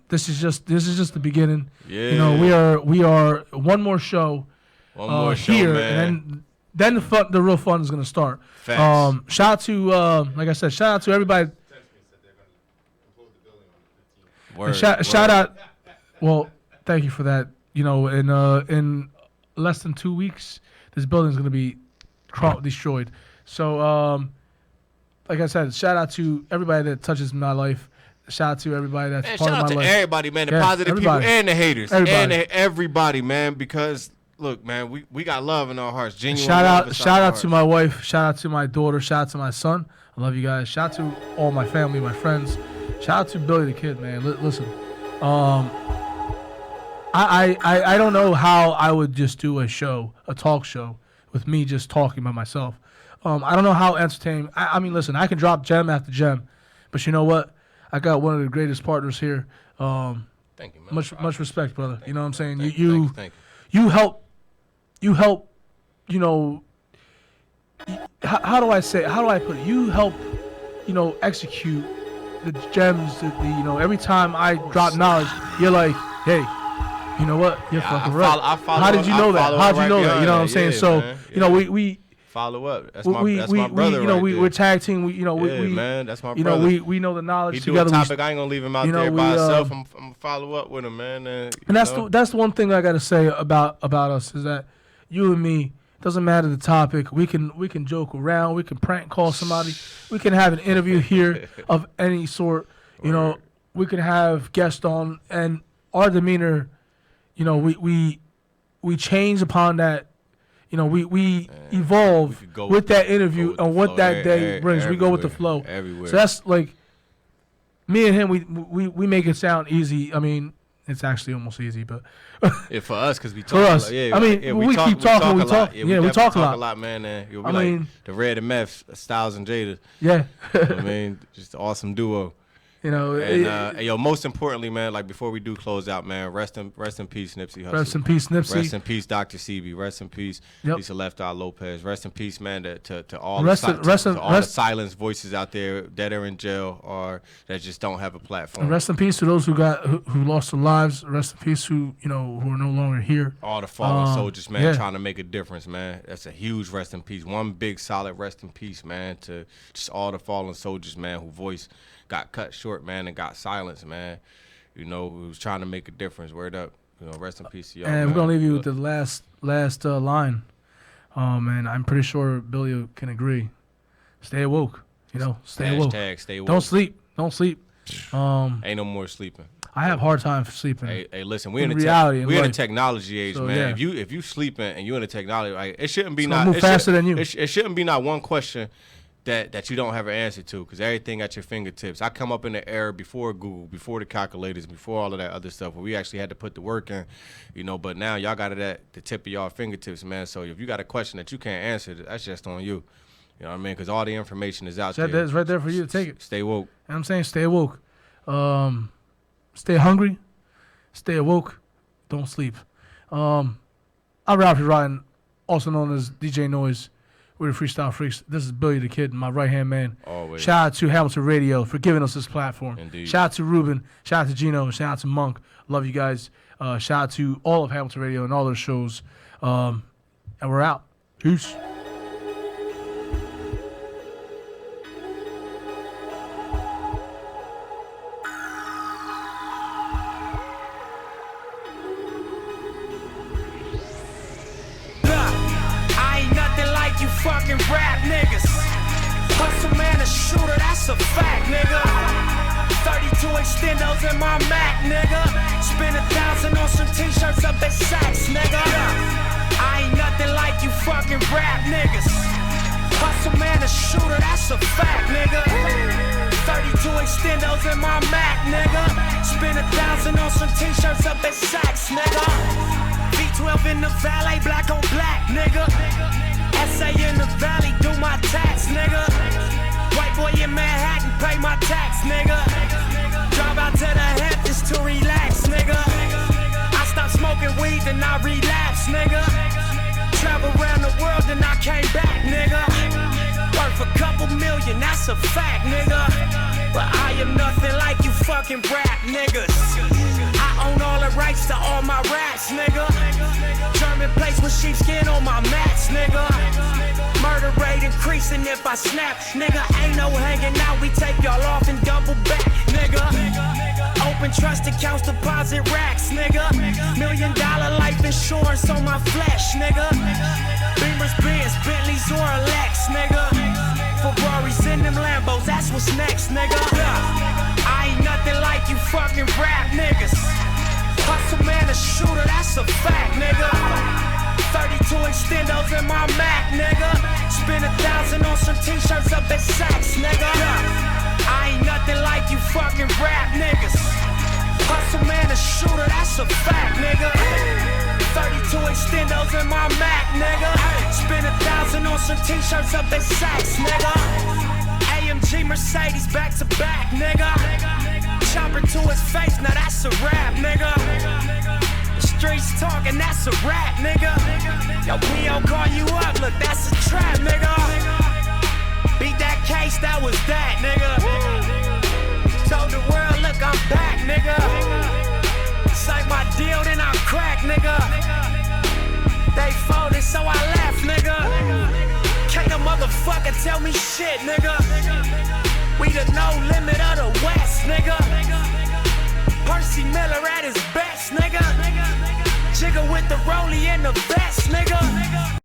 This is just the beginning. Yeah. You know, we are one more show. One more show, here, man. and then the real fun is gonna start. Facts. Shout out to like I said, shout out to everybody. Shout out. Well, thank you for that. You know, in less than 2 weeks, this building is gonna be destroyed. So, like I said, shout out to everybody that touches my life. Shout out to everybody that's part of my life. Shout out to everybody, man. The positive people and the haters. Everybody, man. Because look, man, we got love in our hearts. Genuine love. Shout out to my wife. Shout out to my daughter. Shout out to my son. I love you guys. Shout out to all my family, my friends. Shout out to Billy the Kid, man. Listen, I don't know how I would just do a talk show with me just talking by myself. I don't know how entertaining. I mean, listen, I can drop gem after gem, but you know what? I got one of the greatest partners here. Thank you, man. Much respect, brother. Thank you know what I'm saying? Thank You help. You know. How do I say? How do I put it? You help. You know, execute the gems. You know, every time I drop knowledge, you're like, hey. You know what? You're fucking right. How did you know that? How did you know that? You know what I'm saying? So, you know, we follow up. That's my brother. You know, right we're tag team. We man, that's my you brother. know, we know the knowledge he together. Do a topic. I ain't gonna leave him out there by himself. I'm gonna follow up with him, man. And that's the one thing I gotta say about us is that you and me, doesn't matter the topic. We can joke around. We can prank call somebody. We can have an interview here of any sort. You know, we can have guests on, and our demeanor. You know, we change upon that. You know, we evolve with that interview and what that day brings. We go with the flow. Everywhere. So that's like me and him. We make it sound easy. I mean, it's actually almost easy, but yeah, for us because we talk. For us, I mean, we keep talking. We talk. Yeah, we talk a lot, man. I mean, the Red and Meth, Styles and Jada. Yeah. I mean, just an awesome duo. You know, And yo, most importantly, man, like before we do close out, man, rest in peace, Nipsey Hussle. Rest in peace, Nipsey. Rest in peace, Dr. CB. Rest in peace, Lisa Left Eye Lopez. Rest in peace, man, to all the silenced voices out there that are in jail or that just don't have a platform. Rest in peace to those who lost their lives. Rest in peace who are no longer here. All the fallen soldiers, man, trying to make a difference, man. That's a huge rest in peace. One big solid rest in peace, man, to just all the fallen soldiers, man, whose voice got cut short, man, and got silenced, man. You know, who was trying to make a difference. Word up. You know, rest in peace to y'all. And we're gonna leave you with the last line. And I'm pretty sure Billy can agree. Stay awoke. You know, stay awoke. Stay awoke. Don't sleep. Don't sleep. Ain't no more sleeping. I have a hard time sleeping. Hey, listen, we're in a technology age, so, man. Yeah. If you sleeping and you in a technology, like, it shouldn't be move faster than you. It shouldn't be not one question that you don't have an answer to, because everything at your fingertips. I come up in the era before Google, before the calculators, before all of that other stuff, where we actually had to put the work in, you know. But now y'all got it at the tip of y'all fingertips, man. So if you got a question that you can't answer, that's just on you. You know what I mean? Because all the information is out there. It's right there for you to take it. Stay woke. And I'm saying stay woke. Stay hungry. Stay awoke. Don't sleep. I'm Ralphie Rotten, also known as DJ Noise. We're the Freestyle Freaks. This is Billy the Kid, my right-hand man. Always. Shout out to Hamilton Radio for giving us this platform. Indeed. Shout out to Ruben. Shout out to Gino. Shout out to Monk. Love you guys. Shout out to all of Hamilton Radio and all their shows. And we're out. Peace. Fucking rap niggas. Hustle man, a shooter, that's a fact, nigga. 32 extendos in my Mac, nigga. Spend 1,000 on some t-shirts up at Saks, nigga. I ain't nothing like you fucking rap niggas. Hustle man, a shooter, that's a fact, nigga. 32 extendos in my Mac, nigga. Spend 1,000 on some t-shirts up at Saks, nigga. V12 in the valet, black on black, nigga. SA in the valley, do my tax, nigga. White boy in Manhattan, pay my tax, nigga. Drive out to the Hamptons to relax, nigga. I stopped smoking weed, then I relapsed, nigga. Travel around the world, then I came back, nigga. Worth a couple million, that's a fact, nigga. But I am nothing like you fucking rap niggas. I own all the rights to all my raps, nigga. German place with sheepskin on my mats, nigga. Murder rate increasing if I snap, nigga. Ain't no hanging out, we take y'all off and double back, nigga. Open trust accounts, deposit racks, nigga. $1 million life insurance on my flesh, nigga. Beamers, Benz, Bentleys, or a Lex, nigga. Ferraris in them Lambos, that's what's next, nigga. I ain't nothing like you fucking rap niggas. Hustle man, a shooter, that's a fact, nigga. 32 extendos in my Mac, nigga. Spend 1,000 on some t-shirts up at Saks, nigga. I ain't nothing like you fucking rap niggas. Hustle man, a shooter, that's a fact, nigga. 32 extendos in my Mac, nigga. Spend 1,000 on some t-shirts up at Saks, nigga. AMG Mercedes back to back, nigga. Chopper to his face, now that's a rap, nigga. The streets talking, that's a rap, nigga. Yo, P.O. call you up, look, that's a trap, nigga. Beat that case, that was that, nigga. Told the world, look, I'm back, nigga. Signed my deal, then I crack, nigga. They folded, so I left, nigga. Can't a motherfucker tell me shit, nigga. We the no limit of the West, nigga. Percy Miller at his best, nigga. Jigger with the rollie and the vest, nigga.